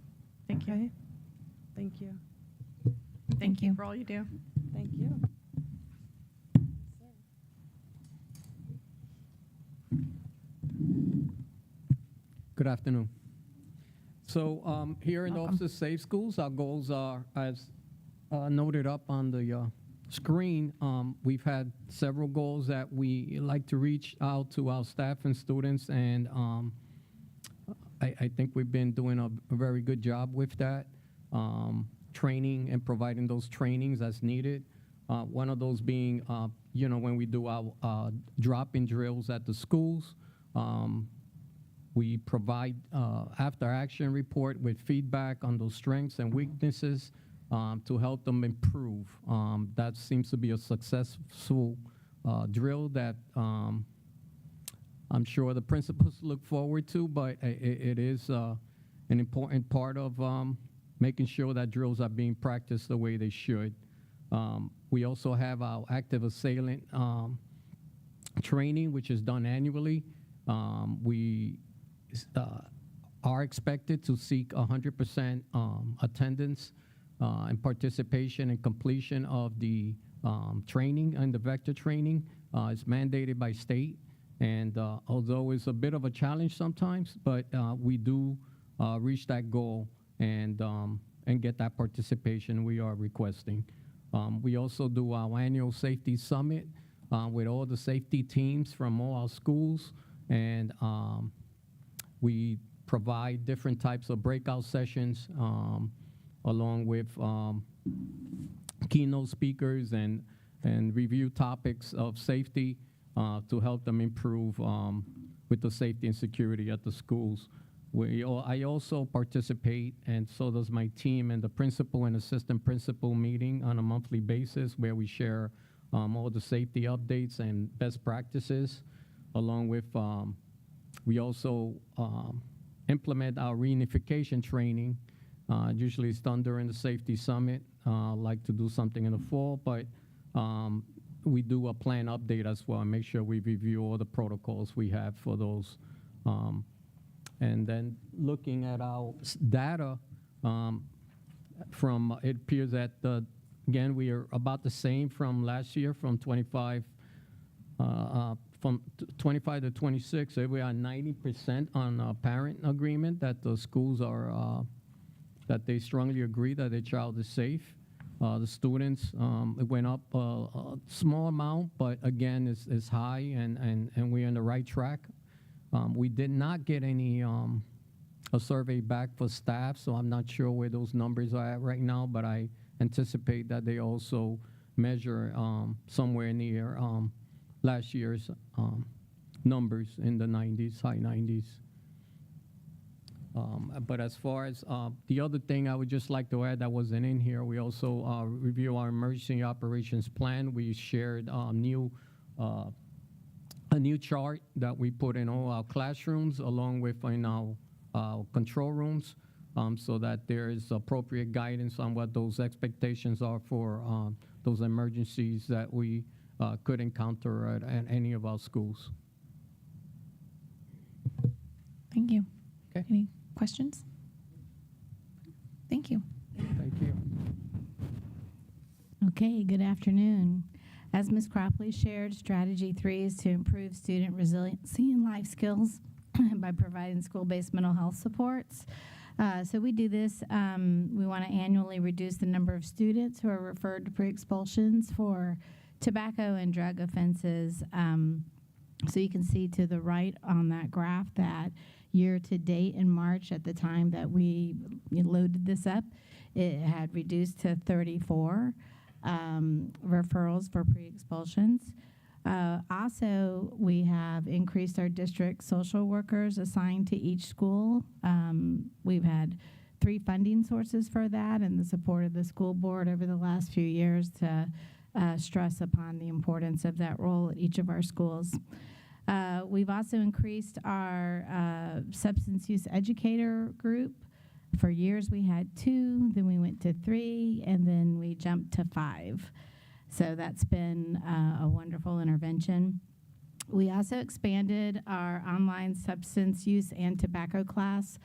Thank you. Okay. Thank you. Thank you for all you do. Thank you. Good afternoon. So here in the Office of Safe Schools, our goals are, as noted up on the screen, we've had several goals that we like to reach out to our staff and students, and I think we've been doing a very good job with that, training and providing those trainings as needed. One of those being, when we do our drop-in drills at the schools, we provide after-action report with feedback on those strengths and weaknesses to help them improve. That seems to be a successful drill that I'm sure the principals look forward to, but it is an important part of making sure that drills are being practiced the way they should. We also have our active assailant training, which is done annually. We are expected to seek 100% attendance and participation and completion of the training and the vector training. It's mandated by state, and although it's a bit of a challenge sometimes, but we do reach that goal and get that participation we are requesting. We also do our annual safety summit with all the safety teams from all our schools, and we provide different types of breakout sessions along with keynote speakers and review topics of safety to help them improve with the safety and security at the schools. I also participate, and so does my team, in the principal and assistant principal meeting on a monthly basis, where we share all the safety updates and best practices, along with we also implement our reunification training. Usually it's done during the safety summit. Like to do something in the fall, but we do a plan update as well and make sure we review all the protocols we have for those. And then looking at our data, it appears that, again, we are about the same from last year, from 25 to 26. So we are 90% on parent agreement that the schools are, that they strongly agree that their child is safe. The students, it went up a small amount, but again, it's high, and we're on the right track. We did not get any a survey back for staff, so I'm not sure where those numbers are at right now, but I anticipate that they also measure somewhere near last year's numbers in the 90s, high 90s. But as far as the other thing I would just like to add that wasn't in here, we also review our emergency operations plan. We shared a new chart that we put in all our classrooms, along with in our control rooms, so that there is appropriate guidance on what those expectations are for those emergencies that we could encounter at any of our schools. Thank you. Okay. Any questions? Thank you. Thank you. Okay, good afternoon. As Ms. Cropley shared, strategy 3 is to improve student resiliency and life skills by providing school-based mental health supports. So we do this. We want to annually reduce the number of students who are referred to pre-expulsions for tobacco and drug offenses. So you can see to the right on that graph that year to date in March, at the time that we loaded this up, it had reduced to 34 referrals for pre-expulsions. Also, we have increased our district social workers assigned to each school. We've had 3 funding sources for that, and the support of the school board over the last few years to stress upon the importance of that role at each of our schools. We've also increased our substance use educator group. For years we had 2, then we went to 3, and then we jumped to 5. So that's been a wonderful intervention. We also expanded our online substance use and tobacco class,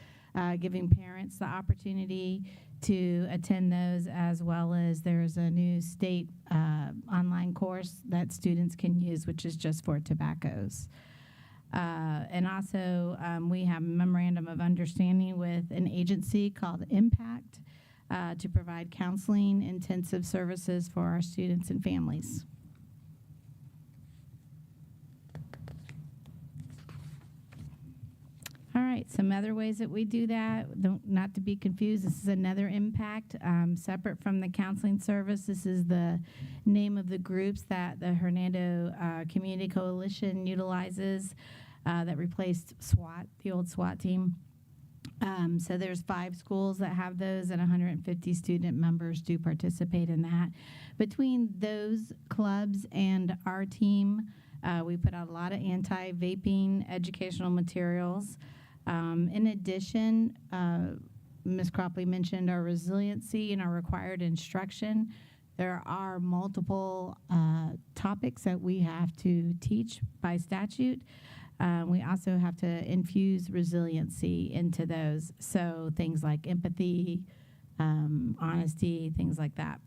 giving parents the opportunity to attend those, as well as there's a new state online course that students can use, which is just for tobaccos. And also, we have a memorandum of understanding with an agency called Impact to provide counseling intensive services for our students and families. All right, some other ways that we do that, not to be confused, this is another Impact, separate from the counseling service. This is the name of the groups that the Hernando Community Coalition utilizes that replaced SWAT, the old SWAT team. So there's 5 schools that have those, and 150 student members do participate in that. Between those clubs and our team, We put out a lot of anti-vaping educational materials. In addition, Ms. Cropley mentioned our resiliency and our required instruction. There are multiple topics that we have to teach by statute. We also have to infuse resiliency into those. So things like empathy, honesty, things like that.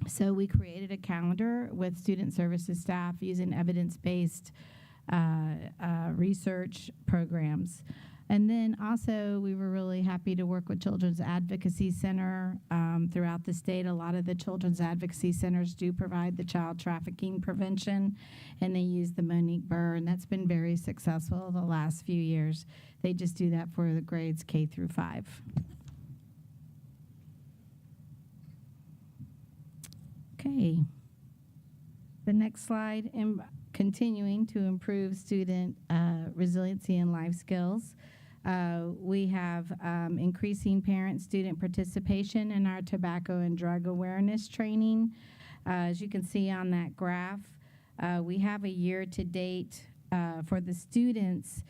So we created a calendar with student services staff using evidence-based research programs. And then also, we were really happy to work with Children's Advocacy Center throughout the state. A lot of the Children's Advocacy Centers do provide the child trafficking prevention, and they use the Monique Burr, and that's been very successful the last few years. They just do that for the grades K through 5. Okay. The next slide, continuing to improve student resiliency and life skills. We have increasing parent-student participation in our tobacco and drug awareness training. As you can see on that graph, we have a year-to-date for the students.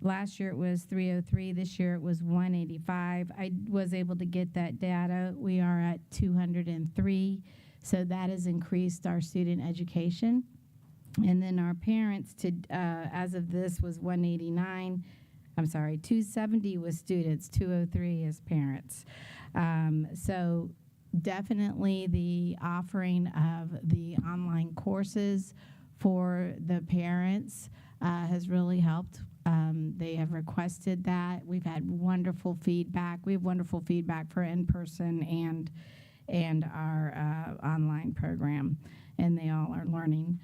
Last year it was 303. This year it was 185. I was able to get that data. We are at 203. So that has increased our student education. And then our parents, as of this, was 189. I'm sorry, 270 was students, 203 is parents. So definitely the offering of the online courses for the parents has really helped. They have requested that. We've had wonderful feedback. We have wonderful feedback for in-person and our online program, and they all are learning.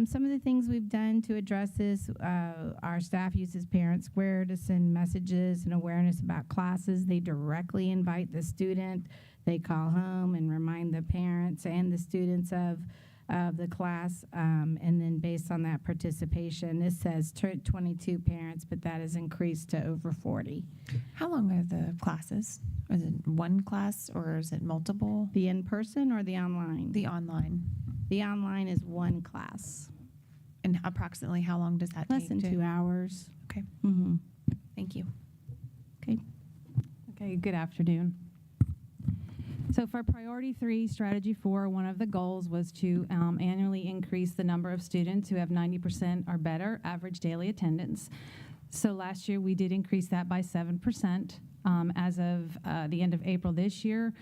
Some of the things we've done to address this, our staff uses Parent Square to send messages and awareness about classes. They directly invite the student. They call home and remind the parents and the students of the class, and then based on that participation, this says 22 parents, but that has increased to over 40. How long are the classes? Is it one class or is it multiple? The in-person or the online? The online. The online is one class. And approximately how long does that Less take? than 2 hours. Okay. Mm-hmm. Thank you. Okay. Okay, good afternoon. So for priority 3, strategy 4, one of the goals was to annually increase the number of students who have 90% or better average daily attendance. So last year we did increase that by 7%. As of the end of April this year,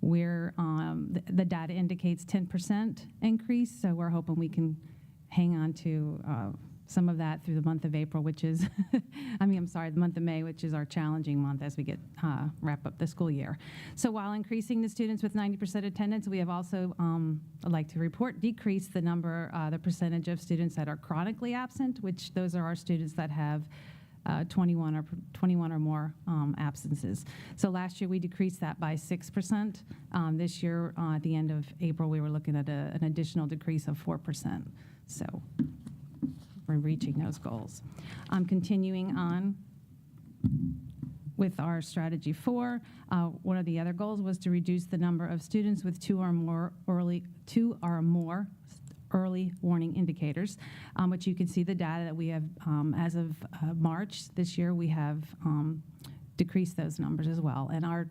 the data indicates 10% increase, so we're hoping we can hang on to some of that through the month of April, which is, the month of May, which is our challenging month as we get wrap up the school year. So while increasing the students with 90% attendance, we have also, I'd like to report, decreased the percentage of students that are chronically absent, which those are our students that have 21 or more absences. So last year we decreased that by 6%. This year, at the end of April, we were looking at an additional decrease of 4%. So we're reaching those goals. Continuing on with our strategy 4, one of the other goals was to reduce the number of students with two or more early warning indicators, which you can see the data that we have as of March this year. We have decreased those numbers as well, and our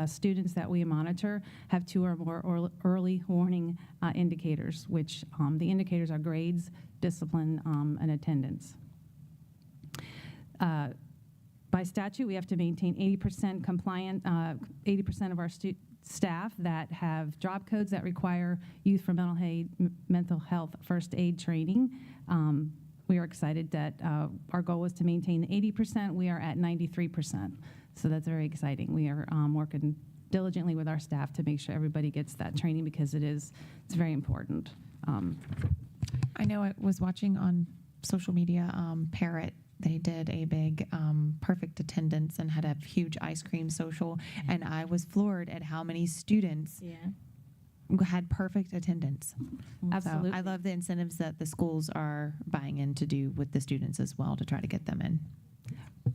students that we monitor have 2 or more early warning indicators, which the indicators are grades, discipline, and attendance. By statute, we have to maintain 80% compliant, 80% of our staff that have job codes that require youth for mental health first aid training. We are excited that our goal was to maintain 80%. We are at 93%, so that's very exciting. We are working diligently with our staff to make sure everybody gets that training because it's very important. I know I was watching on social media, Parrot, they did a big perfect attendance and had a huge ice cream social, and I was floored at how many students had perfect attendance. Absolutely. So I love the incentives that the schools are buying in to do with the students as well to try to get them in.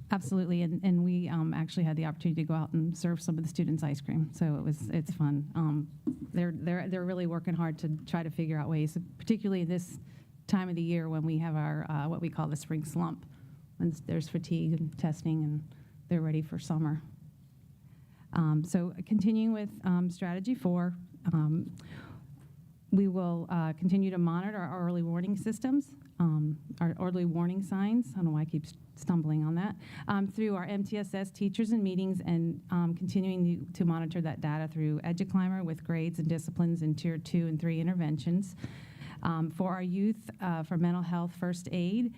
Absolutely, and we actually had the opportunity to go out and serve some of the students ice cream, so it's fun. They're really working hard to try to figure out ways, particularly this time of the year when we have our, what we call the spring slump, when there's fatigue and testing and they're ready for summer. So continuing with strategy 4, we will continue to monitor our early warning systems, our early warning signs. I don't know why I keep stumbling on that, through our MTSS teachers and meetings, and continuing to monitor that data through EduClimber with grades and disciplines in Tier 2 and 3 interventions. For our youth, for mental health first aid,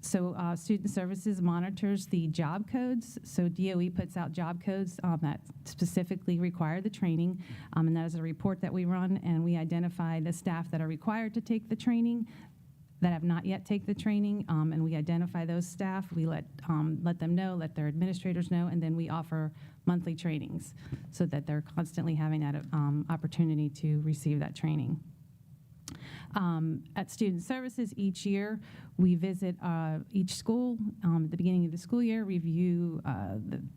so Student Services monitors the job codes. So DOE puts out job codes that specifically require the training, and that is a report that we run, and we identify the staff that are required to take the training, that have not yet taken the training, and we identify those staff. We let them know, let their administrators know, and then we offer monthly trainings so that they're constantly having that opportunity to receive that training. At Student Services, each year we visit each school at the beginning of the school year, review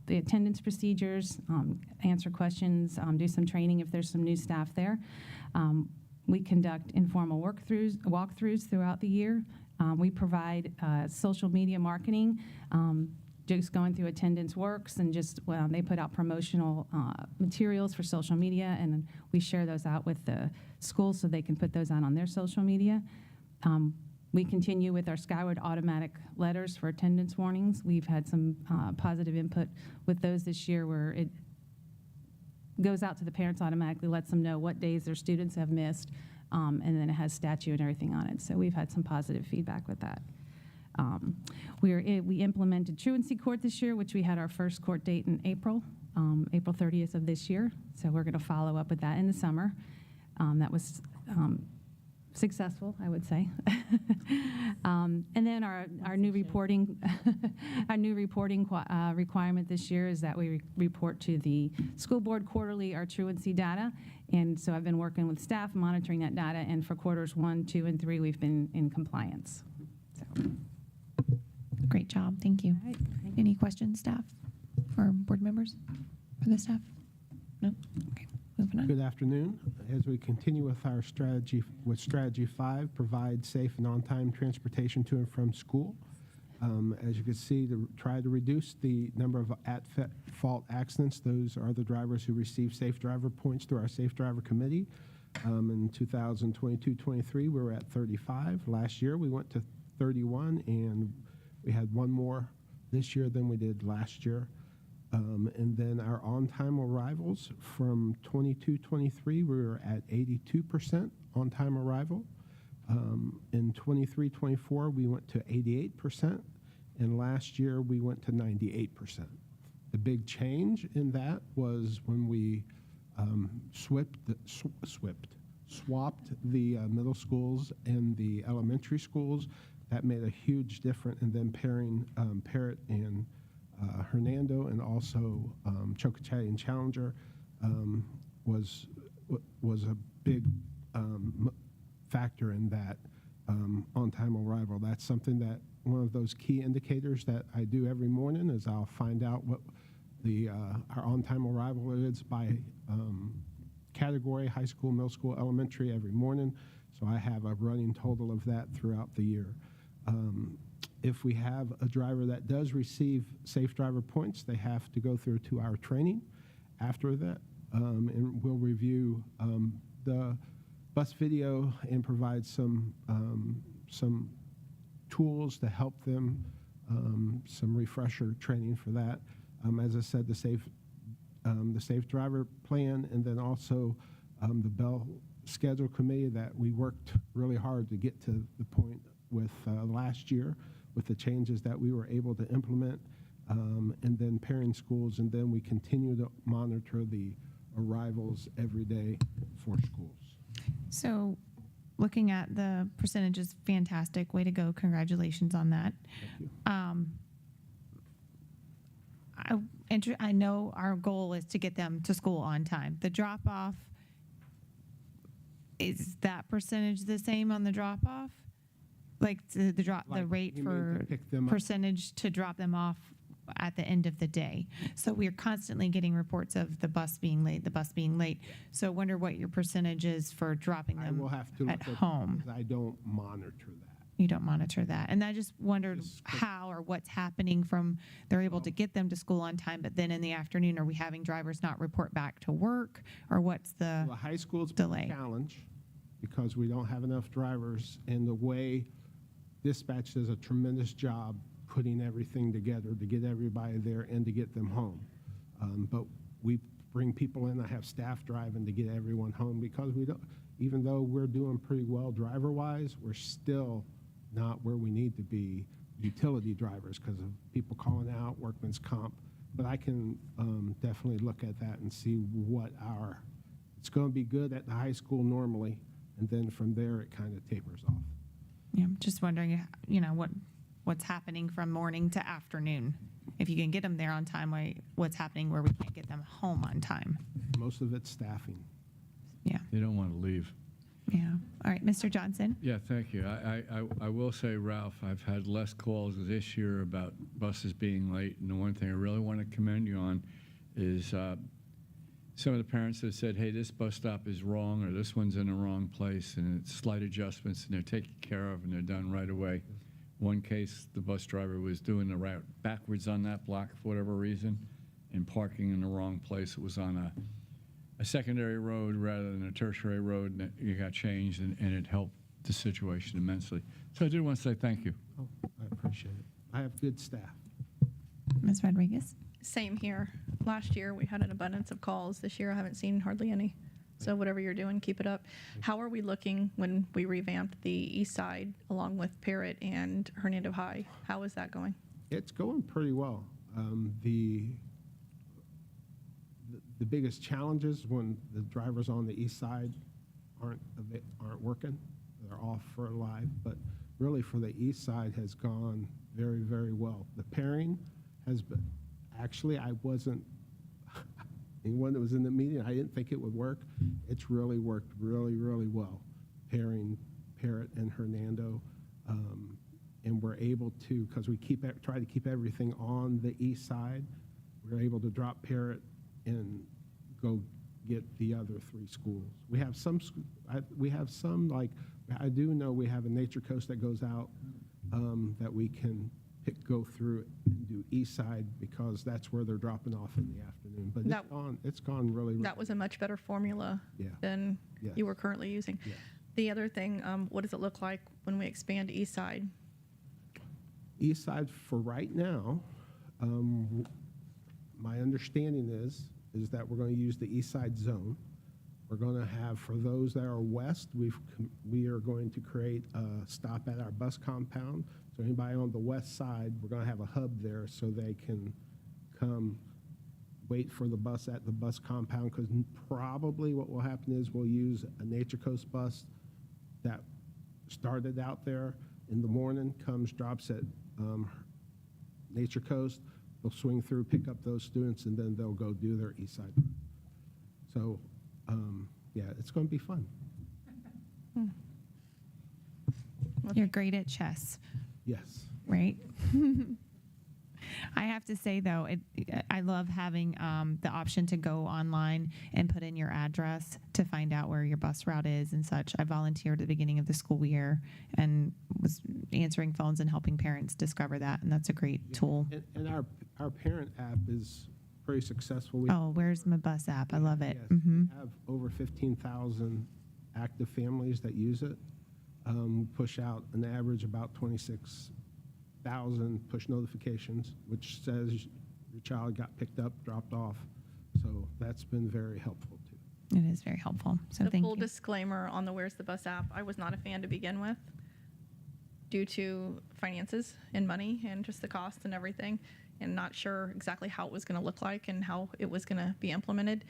the attendance procedures, answer questions, do some training if there's some new staff there. We conduct informal walkthroughs throughout the year. We provide social media marketing, just going through Attendance Works, and just they put out promotional materials for social media, and we share those out with the schools so they can put those out on their social media. We continue with our Skyward automatic letters for attendance warnings. We've had some positive input with those this year, where it goes out to the parents automatically, lets them know what days their students have missed, and then it has statute and everything on it. So we've had some positive feedback with that. We implemented truancy court this year, which we had our first court date in April 30th of this year. So we're going to follow up with that in the summer. That was successful, I would say. And then our new reporting requirement this year is that we report to the school board quarterly our truancy data. And so I've been working with staff monitoring that data, and for quarters 1, 2, and 3, we've been in compliance. So. Great job. Thank you. Right, thank Any questions, staff or board members for the staff? No? Okay, moving on. Good afternoon. As we continue with our strategy, Strategy 5, provide safe and on-time transportation to and from school. As you can see, to try to reduce the number of at-fault accidents, those are the drivers who receive safe driver points through our Safe Driver Committee. In 2022-23, we were at 35. Last year, we went to 31, and we had one more this year than we did last year. And then our on-time arrivals from 22-23, we were at 82% on-time arrival. In 23-24, we went to 88%, and last year we went to 98%. The big change in that was when we swapped the middle schools and the elementary schools. That made a huge difference, and then pairing Parrott and Hernando, and also Chocochatty and Challenger was a big factor in that on-time arrival. That's something that one of those key indicators that I do every morning is I'll find out what our on-time arrival is by category, high school, middle school, elementary, every morning. So I have a running total of that throughout the year. If we have a driver that does receive safe driver points, they have to go through 2-hour training after that, and we'll review the bus video and provide some tools to help them, some refresher training for that. As I said, the safe driver plan, and then also the Bell Schedule Committee that we worked really hard to get to the point with last year, with the changes that we were able to implement, and then pairing schools, and then we continue to monitor the arrivals every day for schools. So looking at the percentages, fantastic. Way to go. Congratulations on that. I know our goal is to get them to school on time. The drop-off, is that percentage the same on the drop-off? Like the rate for percentage to drop them off at the end of the day. So we're constantly getting reports of the bus being late, So I wonder what your percentage is for dropping them I will have to at look home. because I don't monitor that. You don't monitor that. And I just wondered how or what's happening from they're able to get them to school on time, but then in the afternoon, are we having drivers not report back to work, or what's the Well, high school's delay? a challenge because we don't have enough drivers, and the way dispatch does a tremendous job putting everything together to get everybody there and to get them home. But we bring people in. I have staff driving to get everyone home because we don't. Even though we're doing pretty well driver-wise, we're still not where we need to be utility drivers because of people calling out, workman's comp. But I can definitely look at that and see what it's going to be good at the high school normally, and then from there it kind of tapers off. Yeah, I'm just wondering, what's happening from morning to afternoon. If you can get them there on time, what's happening where we can't get them home on time? Most of it's staffing. Yeah. They don't want to leave. Yeah. All right, Mr. Johnson. Yeah, thank you. I will say, Ralph, I've had less calls this year about buses being late, and the one thing I really want to commend you on is some of the parents have said, hey, this bus stop is wrong, or this one's in the wrong place, and it's slight adjustments, and they're taken care of, and they're done right away. One case, the bus driver was doing the route backwards on that block for whatever reason, and parking in the wrong place. It was on a secondary road rather than a tertiary road, and it got changed, and it helped the situation immensely. So I did want to say thank you. Oh, I appreciate it. I have good staff. Ms. Rodriguez. Same here. Last year, we had an abundance of calls. This year, I haven't seen hardly any. So whatever you're doing, keep it up. How are we looking when we revamped the east side along with Parrott and Hernando High? How is that going? It's going pretty well. The biggest challenges when the drivers on the east side aren't working. They're off for live, but really for the east side has gone very, very well. The pairing has been, actually I wasn't, anyone that was in the meeting, I didn't think it would work. It's really worked really, really well, pairing Parrott and Hernando. And we're able to, because we try to keep everything on the east side, we're able to drop Parrott and go get the other three schools. We have some, like, I do know we have a Nature Coast that goes out that we can go through and do east side because that's where they're dropping off in the afternoon. But it's gone really, really. That was a much better formula than Yes. you were currently using. Yes. The other thing, what does it look like when we expand east side? East side for right now, my understanding is that we're going to use the east side zone. We're going to have, for those that are west, we are going to create a stop at our bus compound. So anybody on the west side, we're going to have a hub there so they can come wait for the bus at the bus compound, because probably what will happen is we'll use a Nature Coast bus that started out there in the morning, drops at Nature Coast. They'll swing through, pick up those students, and then they'll go do their east side. So, yeah, it's going to be fun. You're great at chess. Yes. Right? I have to say, though, I love having the option to go online and put in your address to find out where your bus route is and such. I volunteered at the beginning of the school year and was answering phones and helping parents discover that, and that's a great tool. And our parent app is pretty successful. Where's my bus app? I love it. Yes, Mm-hmm. we have over 15,000 active families that use it. Push out an average about 26,000 push notifications, which says your child got picked up, dropped off. So that's been very helpful too. It is very helpful. So The thank full you. disclaimer on the Where's the Bus app, I was not a fan to begin with due to finances and money and just the cost and everything, and not sure exactly how it was going to look like and how it was going to be implemented.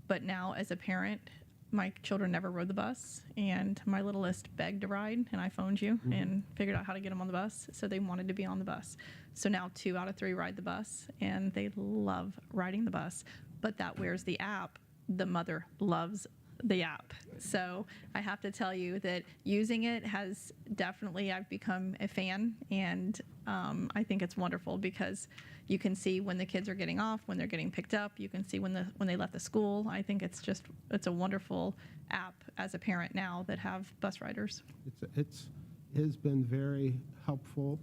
But now as a parent, my children never rode the bus, and my littlest begged to ride, and I phoned you and figured out how to get them on the bus, so they wanted to be on the bus. So now 2 out of 3 ride the bus, and they love riding the bus. But that Where's the app, the mother loves the app. So I have to tell you that using it has definitely, I've become a fan, and I think it's wonderful because you can see when the kids are getting off, when they're getting picked up. You can see when they left the school. I think it's a wonderful app as a parent now that have bus riders. has been very helpful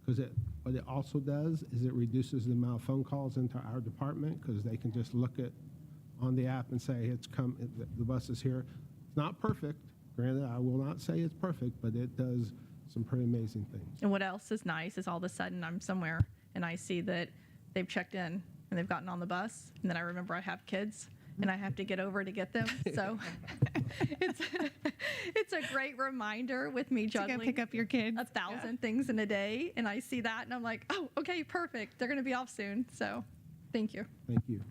because what it also does is it reduces the amount of phone calls into our department because they can just look at on the app and say the bus is here. It's not perfect. Granted, I will not say it's perfect, but it does some pretty amazing things. And what else is nice is all of a sudden I'm somewhere and I see that they've checked in and they've gotten on the bus, and then I remember I have kids and I have to get over to get them. So it's a great reminder with me juggling to go pick up your kids. 1,000 things in a day, and I see that and I'm like, oh, okay, perfect. They're going to be off soon. So thank you. Thank you.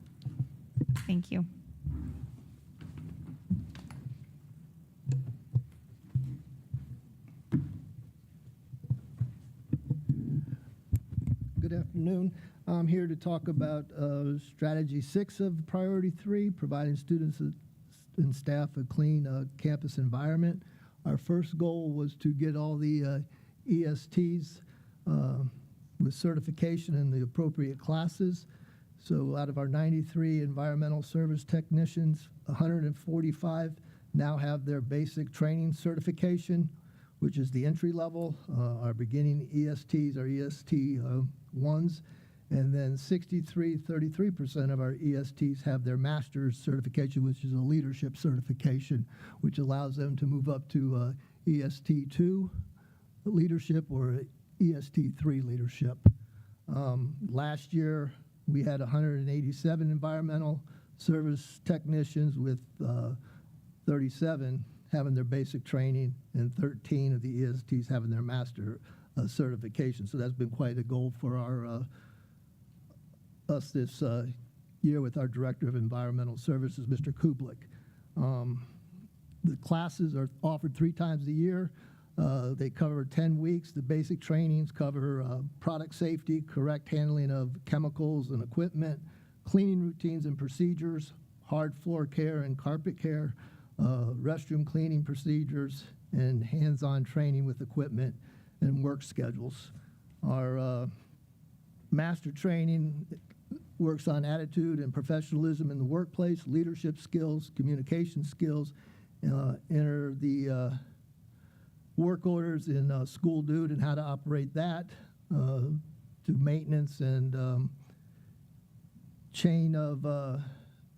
Thank you. Good afternoon. I'm here to talk about Strategy 6 of Priority 3, providing students and staff a clean campus environment. Our first goal was to get all the ESTs with certification in the appropriate classes. So out of our 93 environmental service technicians, 145 now have their basic training certification, which is the entry level. Our beginning ESTs are EST 1s, and then 33% of our ESTs have their master's certification, which is a leadership certification, which allows them to move up to EST 2 leadership or EST 3 leadership. Last year, we had 187 environmental service technicians with 37 having their basic training and 13 of the ESTs having their master certification. So that's been quite a goal for us this year with our Director of Environmental Services, Mr. Kublik. The classes are offered 3 times a year. They cover 10 weeks. The basic trainings cover product safety, correct handling of chemicals and equipment, cleaning routines and procedures, hard floor care and carpet care, restroom cleaning procedures, and hands-on training with equipment and work schedules. Our master training works on attitude and professionalism in the workplace, leadership skills, communication skills, enter the work orders in School Dude and how to operate that, to maintenance and chain of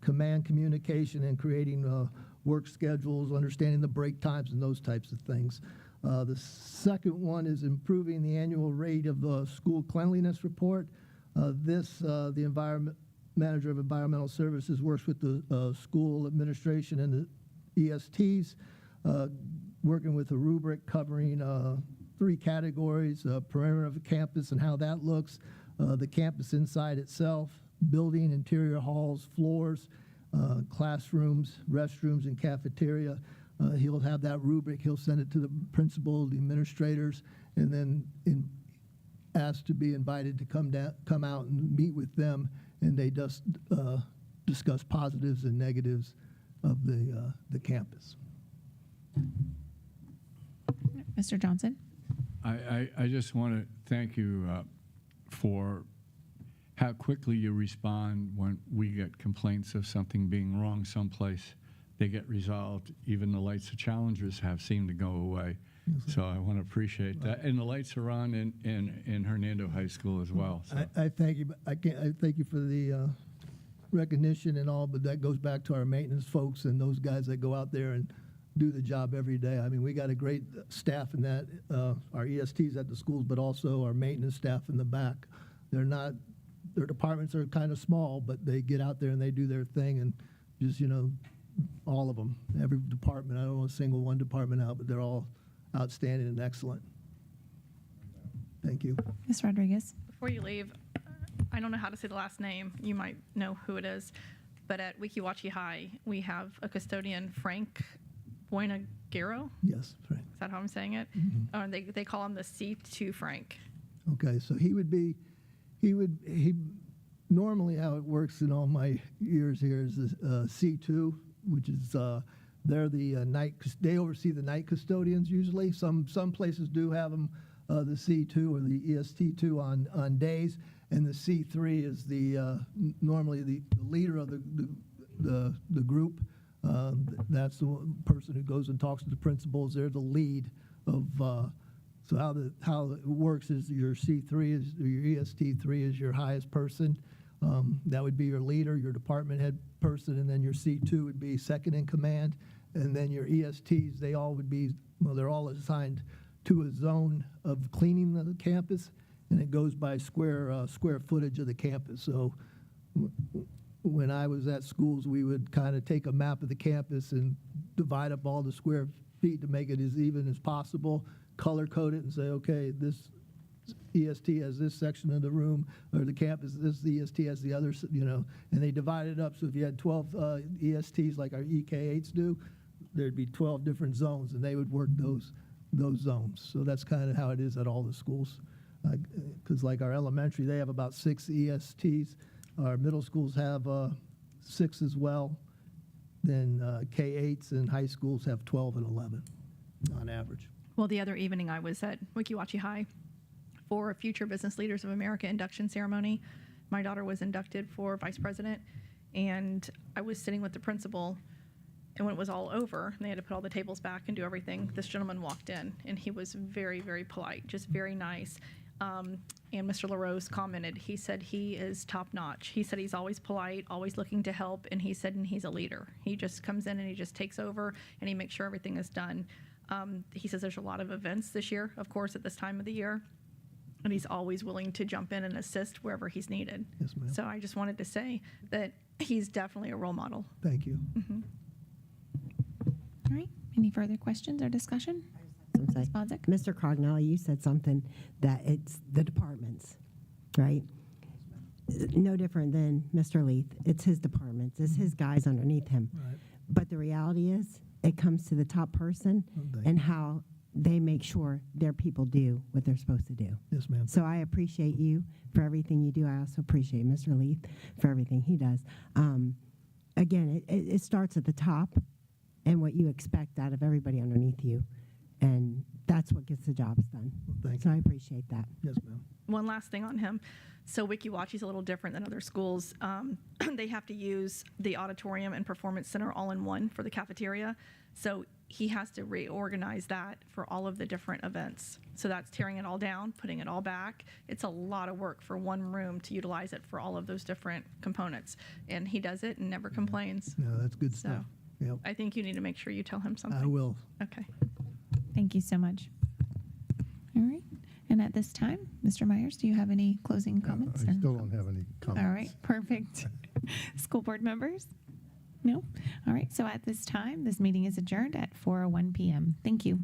command communication and creating work schedules, understanding the break times and those types of things. The second one is improving the annual rate of the school cleanliness report. The environment manager of environmental services works with the school administration and the ESTs, working with a rubric covering 3 categories: perimeter of the campus and how that looks, the campus inside itself, building, interior halls, floors, classrooms, restrooms, and cafeteria. He'll have that rubric. He'll send it to the principal, the administrators, and then asked to be invited to come out and meet with them, and they just discuss positives and negatives of the campus. Mr. Johnson? I just want to thank you for how quickly you respond when we get complaints of something being wrong someplace. They get resolved. Even the lights the challengers have seem to go away. So I want to appreciate that. And the lights are on in Hernando High School as well. So. I thank you. I thank you for the recognition and all, but that goes back to our maintenance folks and those guys that go out there and do the job every day. I mean, we got a great staff in that, our ESTs at the schools, but also our maintenance staff in the back. Their departments are kind of small, but they get out there and they do their thing, and just, all of them, every department. I don't want to single one department out, but they're all outstanding and excellent. Thank you. Ms. Rodriguez? Before you leave, I don't know how to say the last name. You might know who it is. But at Wekiwachi High, we have a custodian, Frank Buenagero. Yes, Frank. Is that how I'm saying it? Mm-hmm. They call him the C2 Frank. Okay, so he normally how it works in all my years here is C2, which is they're the they oversee the night custodians usually. Some places do have them, the C2 or the EST2 on days, and the C3 is normally the leader of the group. That's the person who goes and talks to the principals. They're the lead of So how it works is your C3 is, or your EST3 is your highest person. That would be your leader, your department head person, and then your C2 would be second in command. And then your ESTs, they all would be, well, they're all assigned to a zone of cleaning the campus, and it goes by square footage of the campus. So when I was at schools, we would kind of take a map of the campus and divide up all the square feet to make it as even as possible, color code it and say, okay, this EST has this section of the room, or the campus, this EST has the other, and they divide it up. So if you had 12 ESTs like our EK8s do, there'd be 12 different zones, and they would work those zones. So that's kind of how it is at all the schools. Because like our elementary, they have about 6 ESTs. Our middle schools have 6 as well. Then K8s and high schools have 12 and 11 on average. Well, the other evening I was at Wekiwachi High for Future Business Leaders of America induction ceremony. My daughter was inducted for vice president, and I was sitting with the principal, and when it was all over, and they had to put all the tables back and do everything, this gentleman walked in, and he was very, very polite, just very nice. And Mr. LaRose commented, he said he is top notch. He said he's always polite, always looking to help, and he said, and he's a leader. He just comes in and he just takes over, and he makes sure everything is done. He says there's a lot of events this year, of course, at this time of the year, and he's always willing to jump in and assist wherever he's needed. Yes, ma'am. So I just wanted to say that he's definitely a role model. Thank you. Mm-hmm. All right. Any further questions or discussion? Ms. Bodzik? Mr. Cognelli, you said something that it's the departments, right? No different than Mr. Leith. It's his departments. It's his guys underneath him. Right. But the reality is, it comes to the top person and how they make sure their people do what they're supposed to do. Yes, ma'am. So I appreciate you for everything you do. I also appreciate Mr. Leith for everything he does. Again, it starts at the top and what you expect out of everybody underneath you. And that's what gets the jobs done. Thank so I appreciate that. Yes, ma'am. One last thing on him. So Wekiwachi's a little different than other schools. They have to use the auditorium and performance center all in one for the cafeteria. So he has to reorganize that for all of the different events. So that's tearing it all down, putting it all back. It's a lot of work for one room to utilize it for all of those different components. And he does it and never complains. No, that's good So stuff. Yep. I think you need to make sure you tell him something. I will. Okay. Thank you so much. All right. And at this time, Mr. Myers, do you have any closing comments? I still don't have any comments. All right, perfect. School board members? No? All right, so at this time, this meeting is adjourned at 4:01 p.m. Thank you.